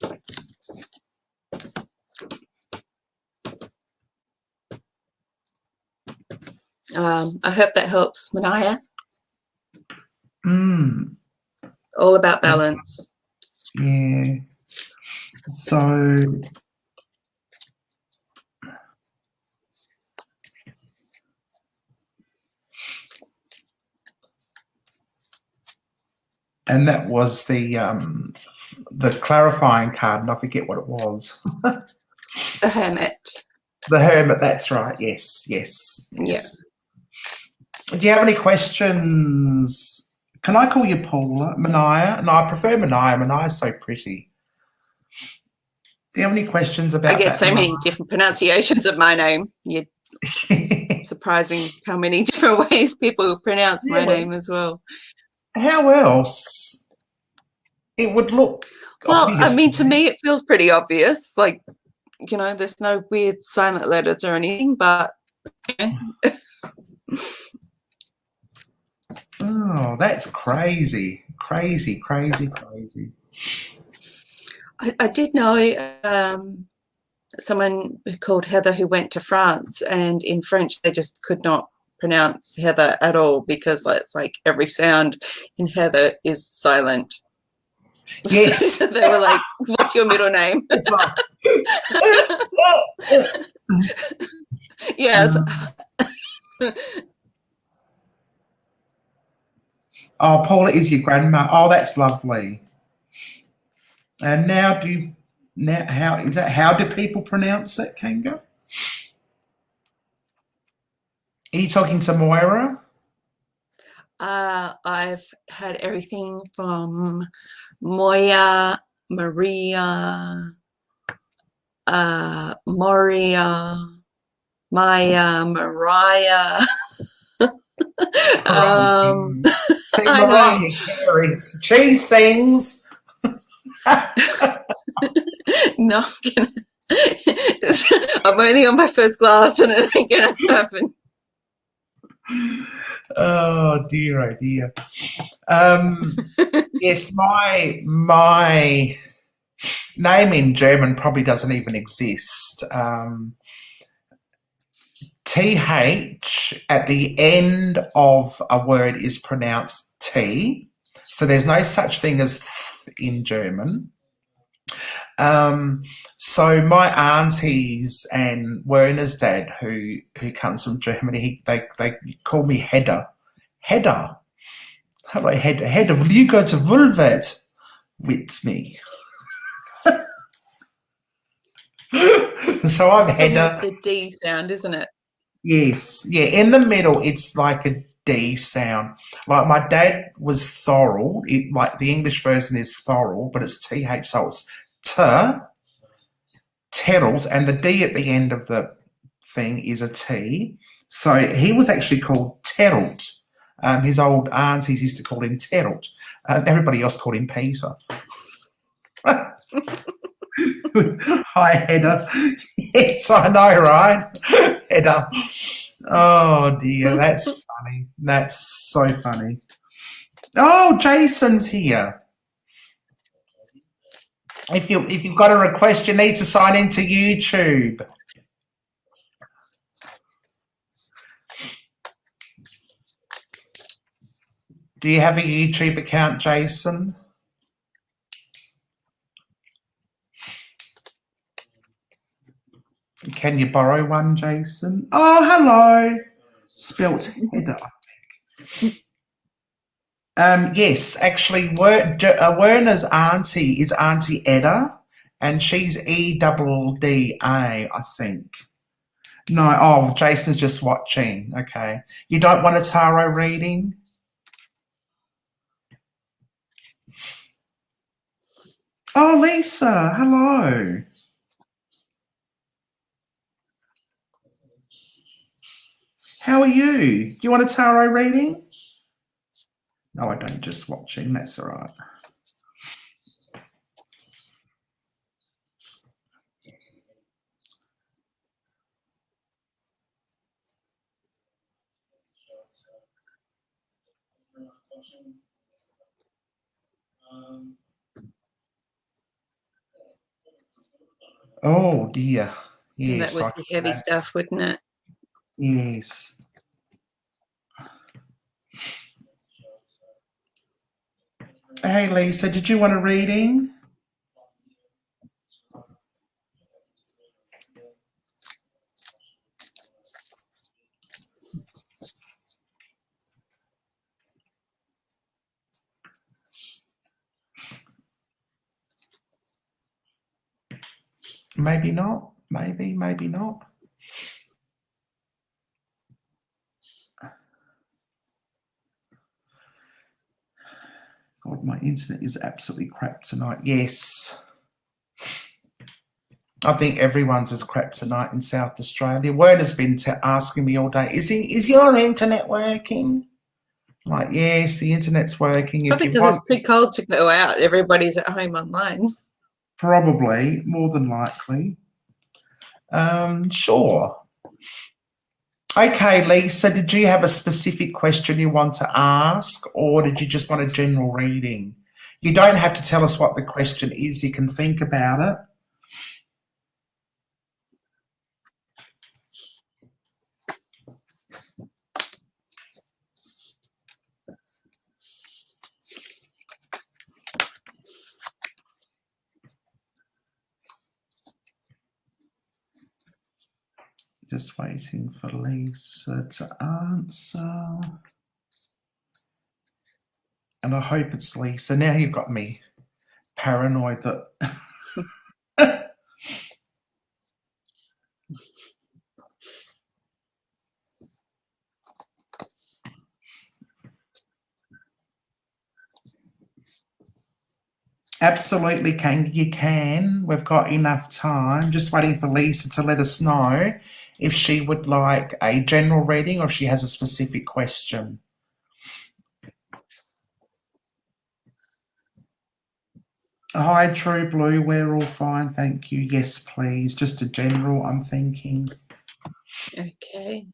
I hope that helps, Manaya. All about balance. Yeah. So And that was the clarifying card, and I forget what it was. The Hermit. The Hermit, that's right. Yes, yes, Yeah. yes. Do you have any questions? Can I call you Paula? Manaya? No, I prefer Manaya. Manaya's so pretty. Do you have any questions about I get that, so Manaya? many different pronunciations of my name. Surprising how many different ways people pronounce my name as well. How else? It would look well, obvious. I mean, to me, it feels pretty obvious. Like, you know, there's no weird silent letters or anything, but. You know. Oh, that's crazy. Crazy, crazy, crazy. I did know someone called Heather who went to France, and in French they just could not pronounce Heather at all because it's like every sound in Heather is silent. Yes. They were like, what's your middle name? It's like, yes. Oh, Paula is your grandma. Oh, that's lovely. And now how do people pronounce it, Kanga? Are you talking to Moira? I've had everything from Moya, Maria, Moria, Maya, Mariah. See, I Mariah Carey's. She sings. No, I'm only on my first glass and it ain't gonna happen. Oh dear, yes, my name in German probably doesn't even exist. TH at the end of a word is pronounced T. So there's no such thing as th in German. So my aunties and Werner's dad, who comes from Germany, they call me Hedda. Hedda. Hello, Hedda. Hedda, will you go to Vulvet with me? So I'm Hedda. It's a D sound, isn't it? Yes, yeah. In the middle, it's like a D sound. Like my dad was Thorol. Like the English version is Thorol, but it's TH, so it's T, Terrells, and the D at the end of the thing is a T. So he was actually called Terrelt. His old aunties used to call him Terrelt. Everybody else called him Peter. Hi, Hedda. Yes, I know, right? Hedda. Oh, dear. That's funny. That's so funny. Oh, Jason's here. If you've got a request, you need to sign into YouTube. Do you have a YouTube account, Jason? Can you borrow one, Jason? Oh, hello. Spelt Hedda, I think. Yes, actually, Werner's auntie is Auntie Edda, and she's EDDA, I think. No, oh, Jason's just watching. Okay. You don't want a tarot reading? Oh, Lisa, hello. How are you? Do you want a tarot reading? No, I don't, just watching. That's all right. Oh, dear. And that Yes, would I be can heavy imagine. stuff, wouldn't it? Yes. Hey, Lisa, did you want a reading? Maybe not. Maybe not. God, my internet is absolutely crap tonight. Yes. I think everyone's as crap tonight in South Australia. Werner's been asking me all day, is your internet working? I'm like, yes, the internet's working. Probably because it's too cold to go out. Everybody's at home online. Probably, more than likely. Sure. Okay, Lisa, did you have a specific question you want to ask, or did you just want a general reading? You don't have to tell us what the question is. You can think about it. Just waiting for Lisa to answer. And I hope it's Lisa. Now you've got me paranoid that... Absolutely, Kang, you can. We've got enough time. Just waiting for Lisa to let us know if she would like a general reading or if she has a specific question. Hi, True Blue. We're all fine, thank you. Yes, please. Just a general, I'm thinking. Okay.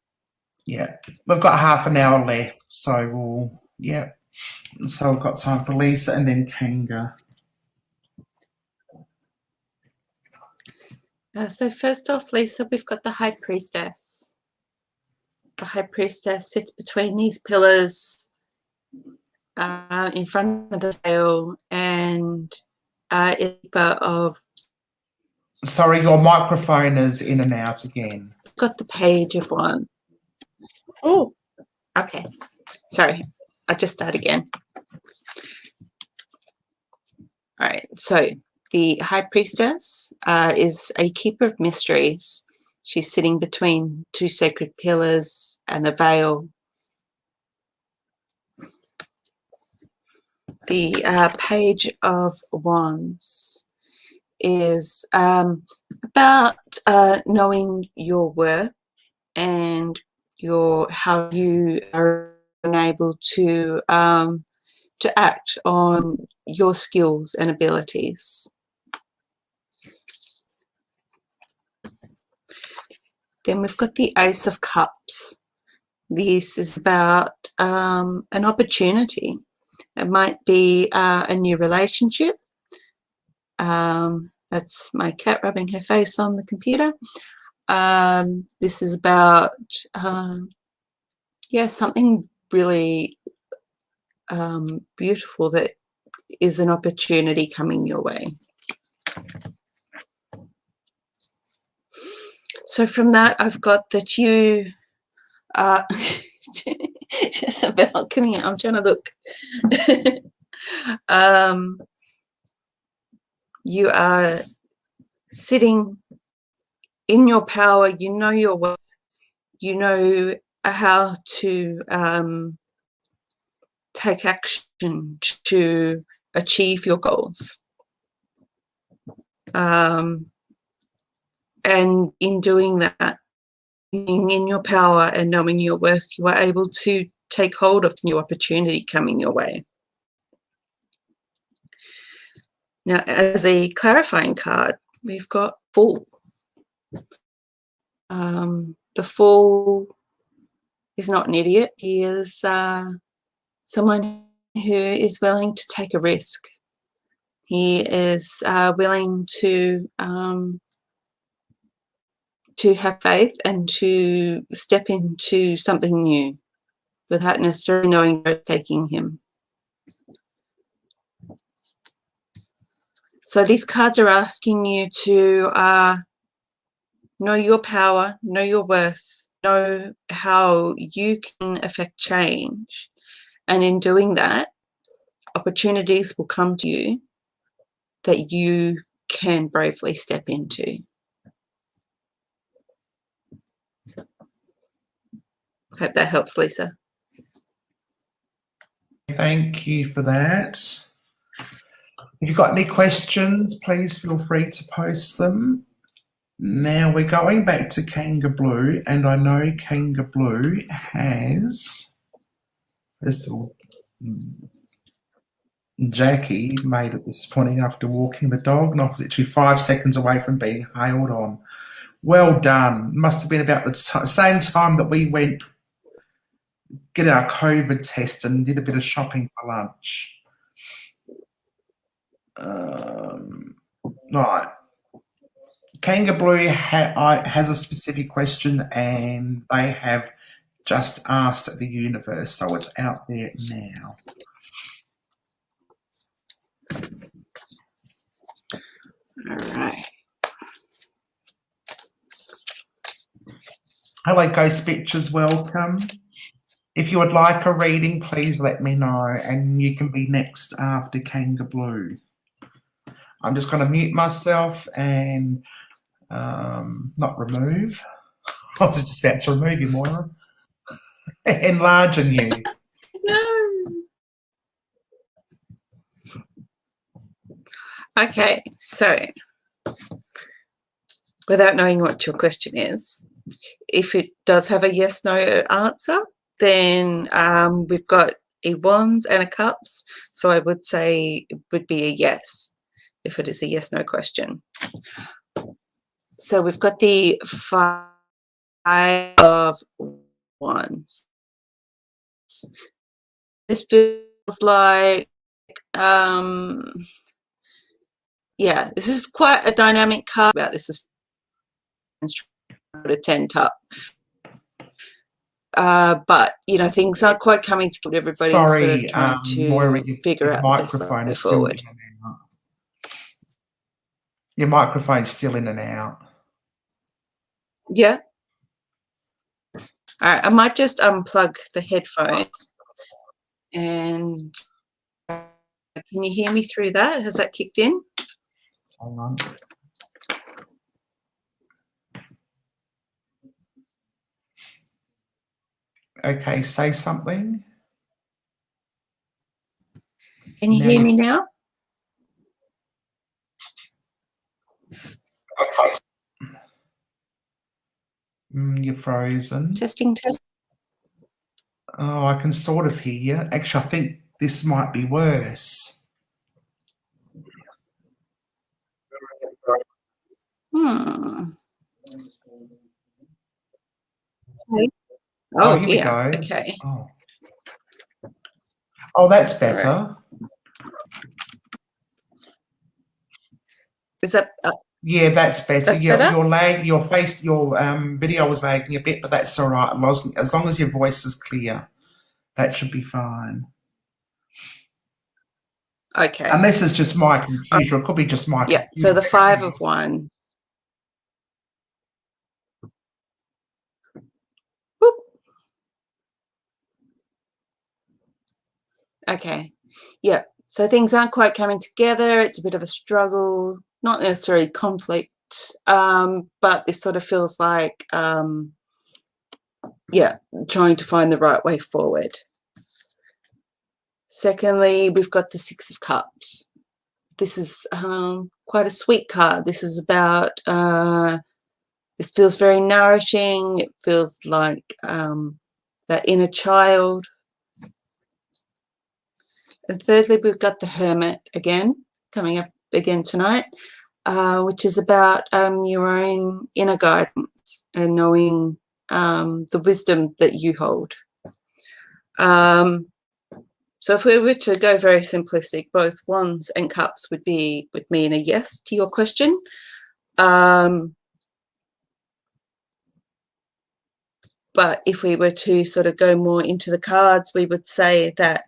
Yeah, we've got half an hour left, so we'll, yeah. So we've got time for Lisa and then Kanga. So first off, Lisa, we've got the High Priestess. The High Priestess sits between these pillars in front of the veil and of... Sorry, your microphone is in and out again. Got the Page of Wands. Oh, okay. Sorry, I'll just start again. All right, so the High Priestess is a keeper of mysteries. She's sitting between two sacred pillars and the veil. The Page of Wands is about knowing your worth and how you are able to act on your skills and abilities. Then we've got the Ace of Cups. This is about an opportunity. It might be a new relationship. That's my cat rubbing her face on the computer. This is about, yeah, something really beautiful that is an opportunity coming your way. So from that, I've got that you are... Jezebel, come here, I'm trying to look. You are sitting in your power, you know your worth, you know how to take action to achieve your goals. And in doing that, being in your power and knowing your worth, you are able to take hold of the new opportunity coming your way. Now, as a clarifying card, we've got Fool. The Fool is not an idiot. He is someone who is willing to take a risk. He is willing to have faith and to step into something new without necessarily knowing where it's taking him. So these cards are asking you to know your power, know your worth, know how you can affect change. And in doing that, opportunities will come to you that you can bravely step into. Hope that helps, Lisa. Thank you for that. If you've got any questions, please feel free to post them. Now we're going back to Kanga Blue, and I know Kanga Blue has, first of all, Jackie made it this morning after walking the dog, and I was literally 5 seconds away from being hailed on. Well done. Must have been about the same time that we went get our COVID test and did a bit of shopping for lunch. Right. Kanga Blue has a specific question, and they have just asked the universe, so it's out there now. All right. Hello, Ghost Pictures, welcome. If you would like a reading, please let me know, and you can be next after Kanga Blue. I'm just going to mute myself and not remove. I was just about to remove you, Moira. Enlarge on you. No. Okay, so without knowing what your question is, if it does have a yes/no answer, then we've got a wands and a cups. So I would say it would be a yes if it is a yes/no question. So we've got the 5 of wands. This feels like, yeah, this is quite a dynamic card. About this is a 10 top. But you know, things aren't quite coming together. Everybody's sort of trying to Moira, figure out the best microphone way is still forward. in and out. Your microphone's still in and out. Yeah. All right, I might just unplug the headphones. And can you hear me through that? Has that kicked in? Hang on. Okay, say something. Can you hear me now? Okay. You're frozen. Testing, test. Oh, I can sort of hear you. Actually, I think this might be worse. Oh, here we go. Okay. Oh, that's better. Right. Is that? Yeah, that's better. That's better? Your video was lagging a bit, but that's all right. As long as your voice is clear, that should be fine. Okay. Unless it's just my computer. It could be just my computer. So the 5 of wands. Whoop. Okay. Yeah. So things aren't quite coming together. It's a bit of a struggle, not necessarily conflict, but this sort of feels like, trying to find the right way forward. Secondly, we've got the 6 of Cups. This is quite a sweet card. This is about, this feels very nourishing. It feels like that inner child. And thirdly, we've got the Hermit again, coming up again tonight, which is about your own inner guidance and knowing the wisdom that you hold. So if we were to go very simplistic, both wands and cups would mean a yes to your question. But if we were to sort of go more into the cards, we would say that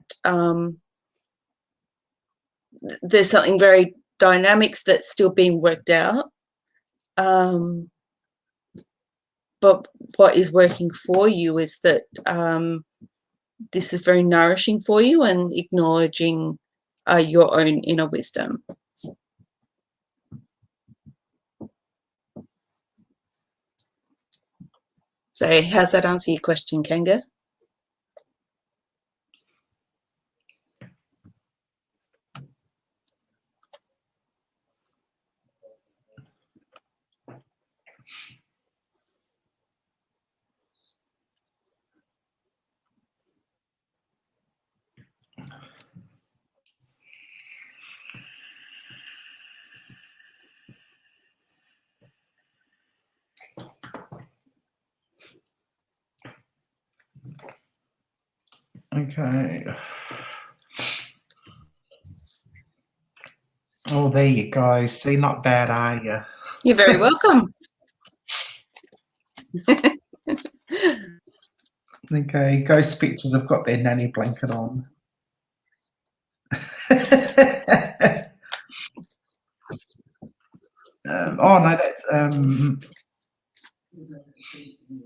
there's something very dynamics that's still being worked out. But what is working for you is that this is very nourishing for you and acknowledging your own inner wisdom. So how's that answer your question, Kanga? Okay. Oh, there you go. See, not bad, are you? You're very welcome. Okay, ghost pictures have got their nanny blanket on. Oh no, that's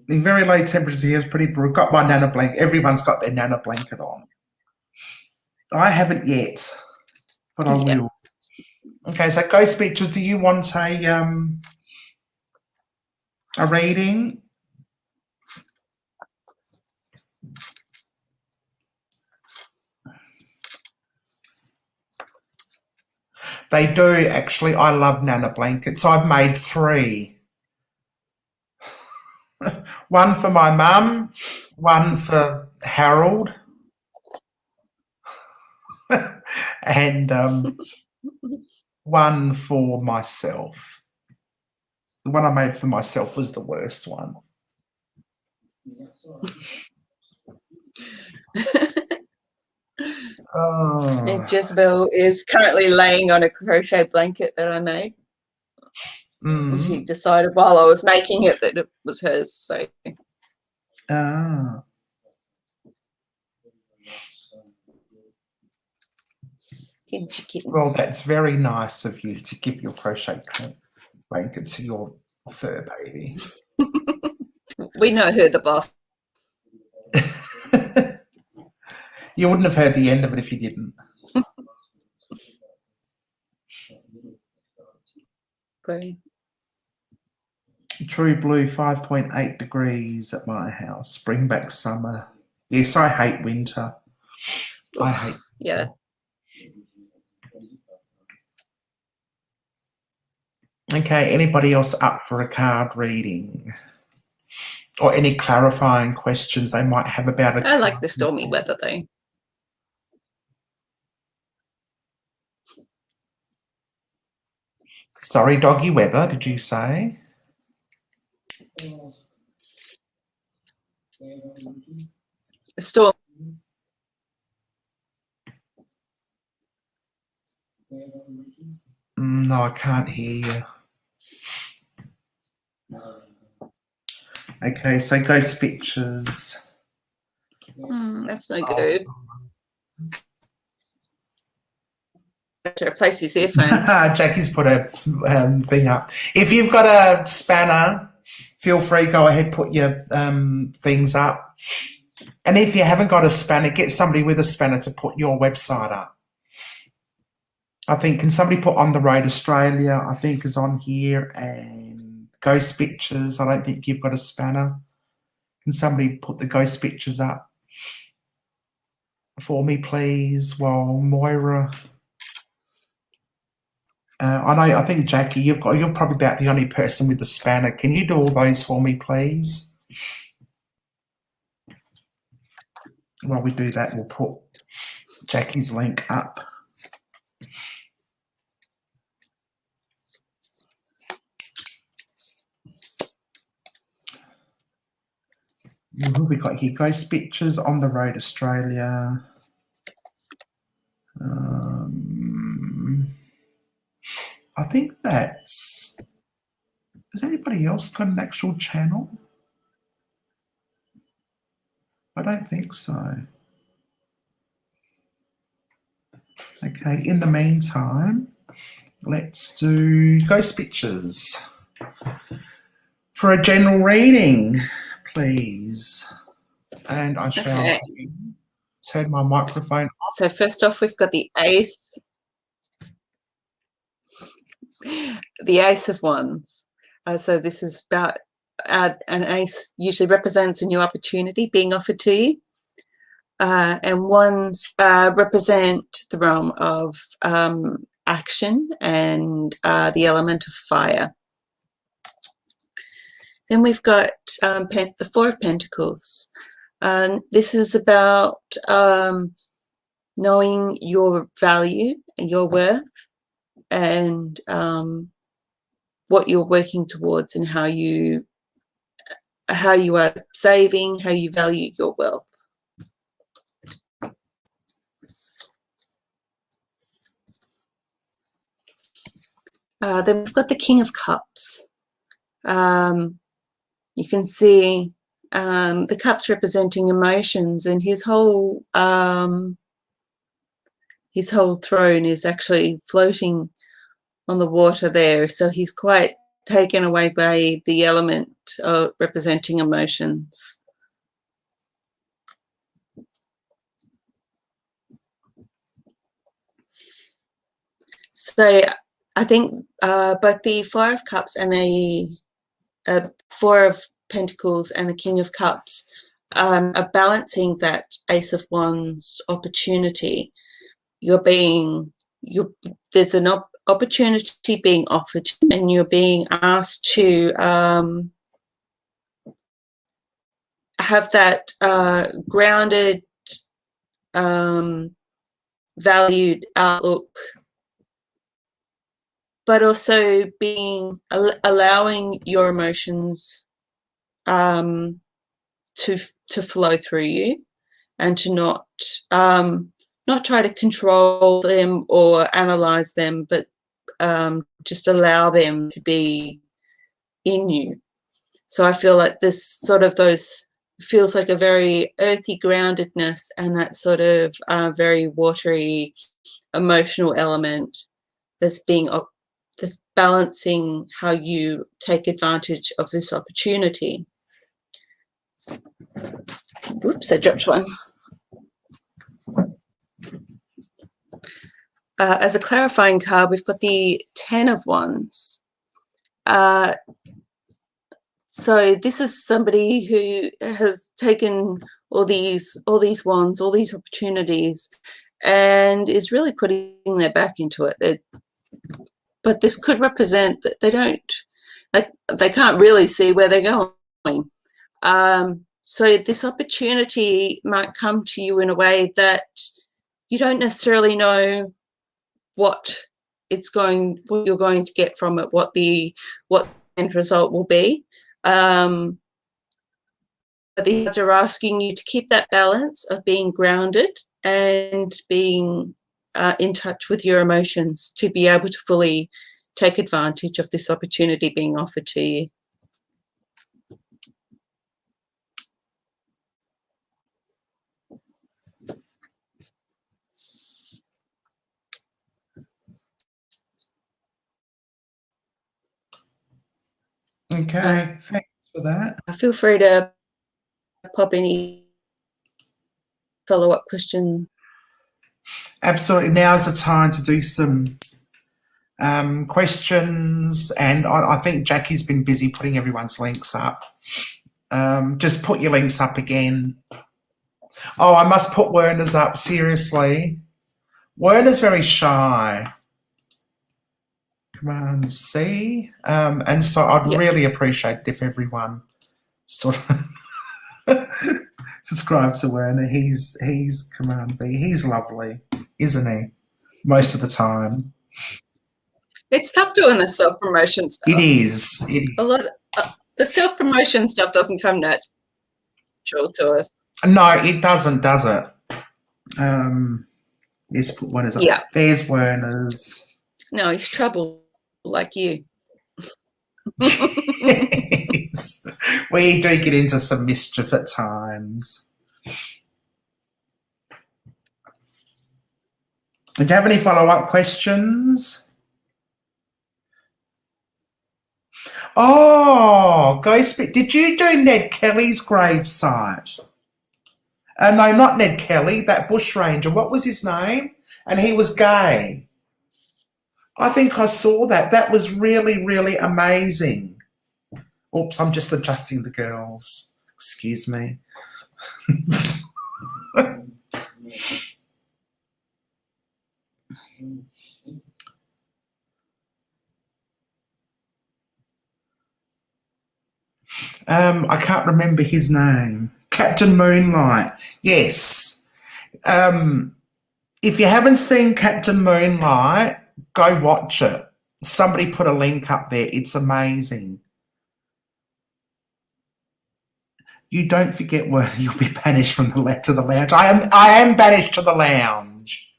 in very low temperatures here. It's pretty. We've got my nana blanket. Everyone's got their nana blanket on. I haven't yet, but I will. Okay, so ghost pictures. Do you want a reading? They do actually. I love nana blankets. I've made 3. One for my mum, one for Harold, and one for myself. The one I made for myself was the worst one. Oh. And Jezebel is currently laying on a crochet blanket that I made. Mm. She decided while I was making it that it was hers. So. Ah. Well, that's very nice of you to give your crochet blanket to your fur baby. We know her, the boss. You wouldn't have heard the end of it if you didn't. True blue, 5.8 degrees at my house. Spring back summer. Yes, I hate winter. Oof, I hate. Yeah. Okay, anybody else up for a card reading? Or any clarifying questions they might have about it? I like the stormy weather though. Sorry, doggy weather, did you say? Storm. No, I can't hear you. Okay, so ghost pictures. That's no good. To replace his earphones. Jackie's put a thing up. If you've got a spanner, feel free, go ahead, put your things up. And if you haven't got a spanner, get somebody with a spanner to put your website up. I think, can somebody put On the Road Australia, I think is on here, and ghost pictures. I don't think you've got a spanner. Can somebody put the ghost pictures up for me, please, while Moira... I think Jackie, you're probably about the only person with the spanner. Can you do all those for me, please? While we do that, we'll put Jackie's link up. Who have we got here? Ghost pictures, On the Road Australia. I think that's... Has anybody else got an actual channel? I don't think so. Okay, in the meantime, let's do ghost pictures. For a general reading, please. And I shall turn my microphone off. So first off, we've got the Ace. The Ace of Wands. So this is about an ace usually represents a new opportunity being offered to you. And ones represent the realm of action and the element of fire. Then we've got the Four of Pentacles. This is about knowing your value and your worth, and what you're working towards, and how you are saving, how you value your wealth. Then we've got the King of Cups. You can see the cups representing emotions, and his whole throne is actually floating on the water there. So he's quite taken away by the element of representing emotions. So I think both the Four of Cups and the Four of Pentacles and the King of Cups are balancing that Ace of Wands opportunity. There's an opportunity being offered, and you're being asked to have that grounded, valued outlook, but also allowing your emotions to flow through you, and to not try to control them or analyze them, but just allow them to be in you. So I feel like this feels like a very earthy groundedness, and that sort of very watery emotional element that's balancing how you take advantage of this opportunity. Oops, I dropped one. As a clarifying card, we've got the Ten of Wands. So this is somebody who has taken all these wands, all these opportunities, and is really putting their back into it. But this could represent that they can't really see where they're going. So this opportunity might come to you in a way that you don't necessarily know what you're going to get from it, what the end result will be. But the odds are asking you to keep that balance of being grounded and being in touch with your emotions, to be able to fully take advantage of this opportunity being offered to you. Okay, thanks for that. Feel free to pop any follow-up question. Absolutely. Now's the time to do some questions, and I think Jackie's been busy putting everyone's links up. Just put your links up again. Oh, I must put Werner's up, seriously. Werner's very shy. Command C. And so I'd really appreciate if everyone sort of subscribe to Werner. He's Command B. He's lovely, isn't he? Most of the time. It's tough doing the self-promotion stuff. It is. A lot of, the self-promotion stuff doesn't come natural to us. No, it doesn't, does it? Let's put Werner's up. Yeah. There's Werner's. No, he's trouble like you. Yes. We do get into some mischief at times. Do you have any follow-up questions? Oh, Ghostbit, did you do Ned Kelly's gravesite? No, not Ned Kelly, that bushranger. What was his name? And he was gay. I think I saw that. That was really, really amazing. Oops, I'm just adjusting the girls. Excuse me. I can't remember his name. Captain Moonlight. Yes. If you haven't seen Captain Moonlight, go watch it. Somebody put a link up there. It's amazing. You don't forget where you'll be banished from to the lounge. I am banished to the lounge.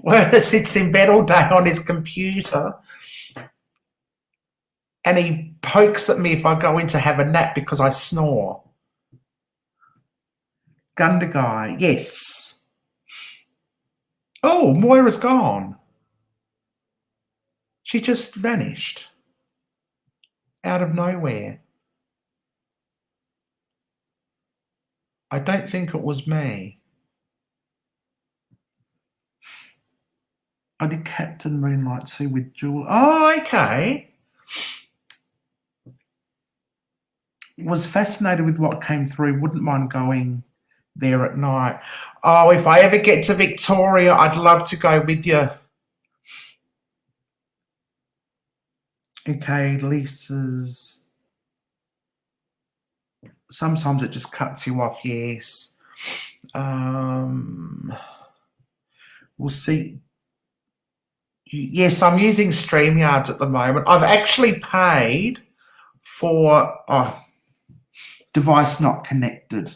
Werner sits in bed all day on his computer and he pokes at me if I go in to have a nap because I snore. Gunda Guy, yes. Oh, Moira's gone. She just vanished out of nowhere. I don't think it was me. I did Captain Moonlight 2 with Jewel. Oh, okay. Was fascinated with what came through. Wouldn't mind going there at night. Oh, if I ever get to Victoria, I'd love to go with you. Okay, Lisa's. Sometimes it just cuts you off, yes. We'll see. Yes, I'm using StreamYards at the moment. I've actually paid for device not connected.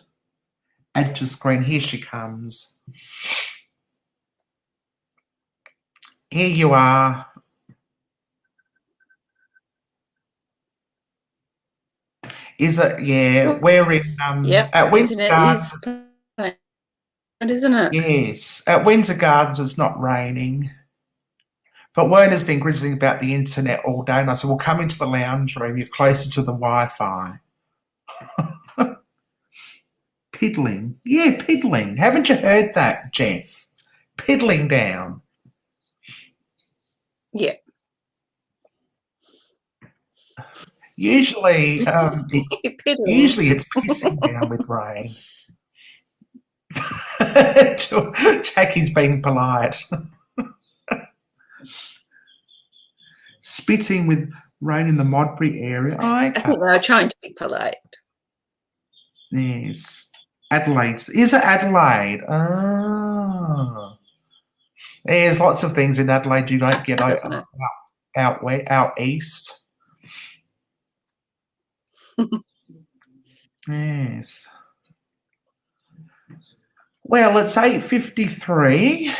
Add to screen. Here she comes. Here you are. Is it? Yeah, we're in at Windsor Gardens. Isn't it? Yes, at Windsor Gardens it's not raining. But Werner's been grizzling about the internet all day, and I said, well, come into the lounge room. You're closer to the Wi-Fi. Piddling. Yeah, piddling. Haven't you heard that, Jeff? Piddling down. Yeah. Usually, it's pissing down with rain. Jackie's being polite. Spitting with rain in the Modbury area. Oh, okay. I think they were trying to be polite. Yes. Adelaide. Is it Adelaide? Ah. There's lots of things in Adelaide you don't get out east. Yes. Well, it's 8:53.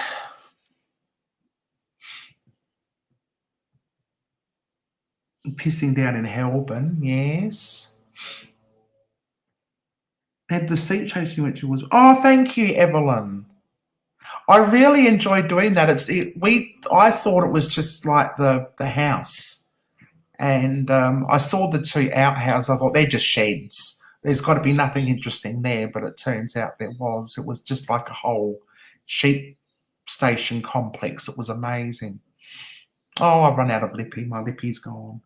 Pissing down in Helburn, yes. And the seat chase you went to was, oh, thank you, Evelyn. I really enjoyed doing that. I thought it was just like the house. And I saw the two outhouses. I thought they're just sheds. There's got to be nothing interesting there, but it turns out there was. It was just like a whole sheep station complex. It was amazing. Oh, I've run out of lippy. My lippy's gone.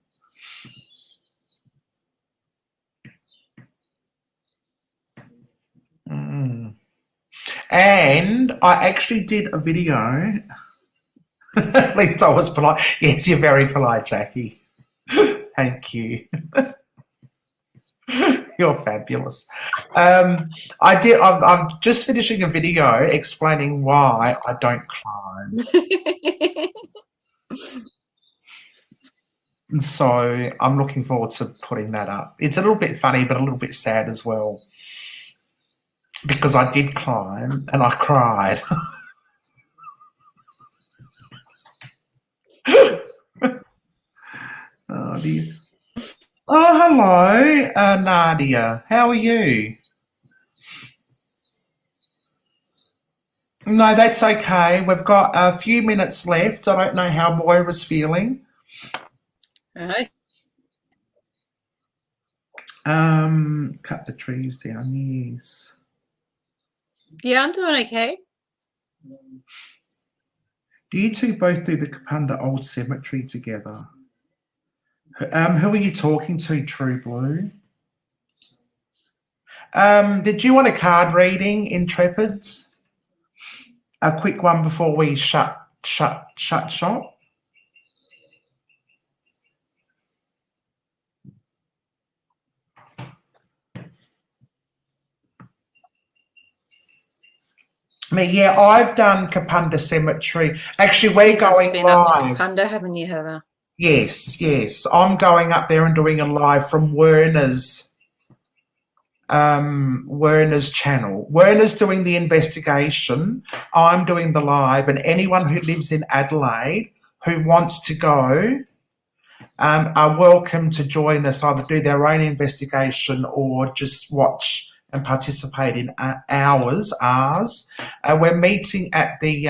And I actually did a video. At least I was polite. Yes, you're very polite, Jackie. Thank you. You're fabulous. I'm just finishing a video explaining why I don't climb. So I'm looking forward to putting that up. It's a little bit funny, but a little bit sad as well. Because I did climb and I cried. Oh, dear. Oh, hello, Nadia. How are you? No, that's okay. We've got a few minutes left. I don't know how Moira's feeling. Right. Cut the trees down, yes. Yeah, I'm doing okay. Do you two both do the Kapunda Old Cemetery together? Who are you talking to, True Blue? Did you want a card reading, Intrepids? A quick one before we shut shop? Yeah, I've done Kapunda Cemetery. Actually, we're going been live. Up to Kapunda, haven't you, Heather? Yes. I'm going up there and doing a live from Werner's channel. Werner's doing the investigation. I'm doing the live, and anyone who lives in Adelaide who wants to go are welcome to join us, either do their own investigation or just watch and participate in ours. We're meeting at the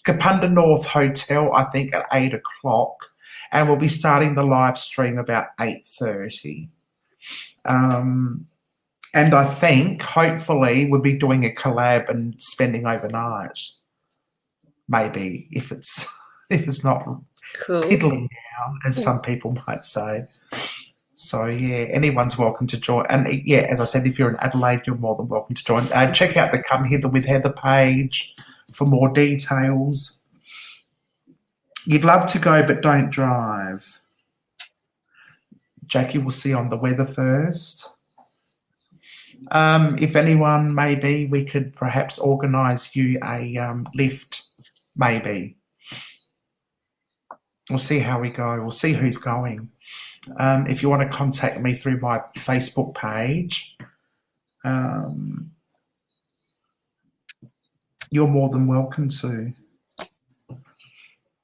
Kapunda North Hotel, I think, at 8 o'clock, and we'll be starting the live stream about 8:30. And I think, hopefully, we'll be doing a collab and spending overnight. Maybe, if it's not cool. piddling now, as some people might say. So, yeah, anyone's welcome to join. And, yeah, as I said, if you're in Adelaide, you're more than welcome to join. Check out the Come Hither with Heather page for more details. You'd love to go, but don't drive. Jackie will see on the weather first. If anyone, maybe we could perhaps organise you a lift, maybe. We'll see how we go. We'll see who's going. If you want to contact me through my Facebook page, you're more than welcome to.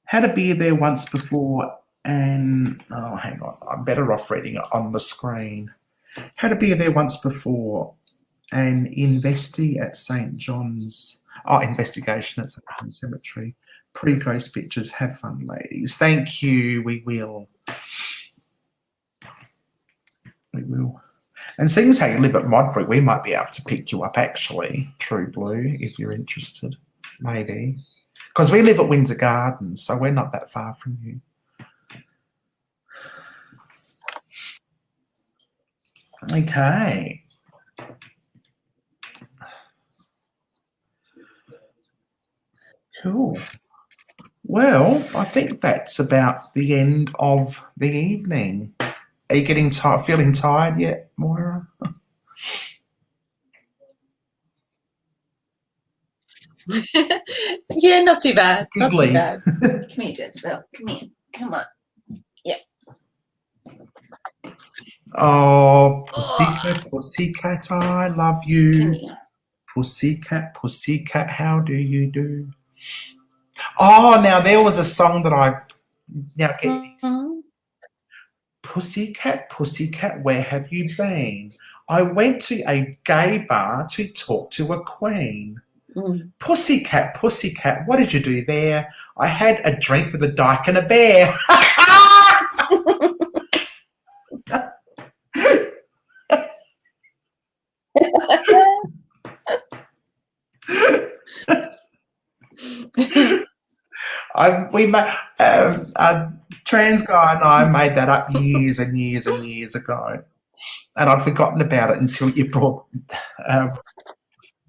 Had a beer there once before and, oh, hang on, I'm better off reading it on the screen. Had a beer there once before and investi at St. John's. Oh, investigation at St. John's Cemetery. Pre-ghost pictures. Have fun, ladies. Thank you. We will. We will. And seeing as how you live at Modbury, we might be able to pick you up, actually, True Blue, if you're interested. Maybe. Because we live at Windsor Gardens, so we're not that far from you. Okay. Cool. Well, I think that's about the end of the evening. Are you getting tired? Feeling tired yet, Moira? Yeah, not too bad. Not Giggly. too bad. Come here, Jezebel. Come here. Come on. Yep. Oh, pussycat, I love Come you. here. Pussycat, how do you do? Oh, now there was a song that I now get this. Pussycat, where have you been? I went to a gay bar to talk to a queen. Pussycat, what did you do there? I had a drink with a dyke and a bear. A trans guy and I made that up years and years and years ago, and I'd forgotten about it until you brought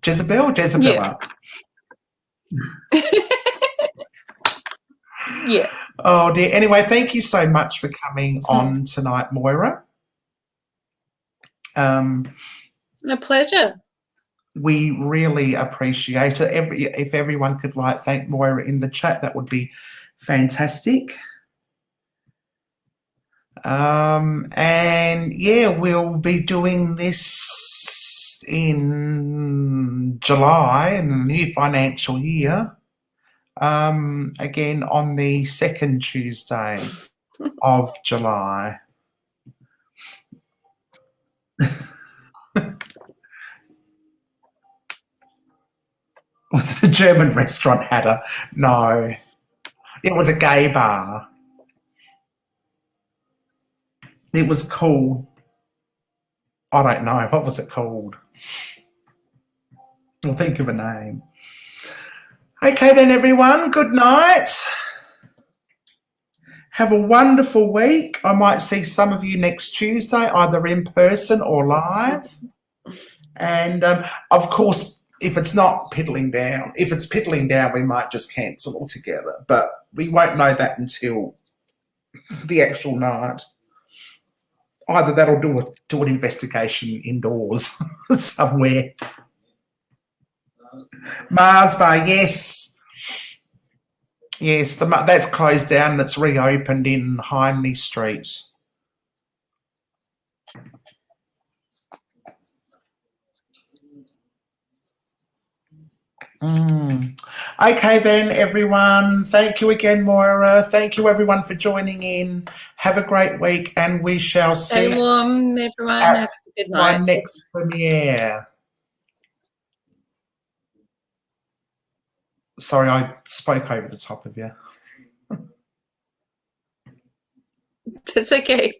Jezebel Yeah. up. Yeah. Oh dear. Anyway, thank you so much for coming on tonight, Moira. A pleasure. We really appreciate it. If everyone could thank Moira in the chat, that would be fantastic. And yeah, we'll be doing this in July in the new financial year. Again on the second Tuesday of July. Was it a German restaurant, Hatter? No. It was a gay bar. It was called, I don't know, what was it called? I'll think of a name. Okay then, everyone, good night. Have a wonderful week. I might see some of you next Tuesday, either in person or live. And of course, if it's not piddling down, if it's piddling down, we might just cancel altogether. But we won't know that until the actual night. Either that or do an investigation indoors somewhere. Mars Bar, yes. Yes, that's closed down and it's reopened in Hindley Street. Okay then, everyone. Thank you again, Moira. Thank you, everyone, for joining in. Have a great week, and we shall see Stay warm, everyone. at Have a good my night. next premiere. Sorry, I spoke over the top of you. That's okay.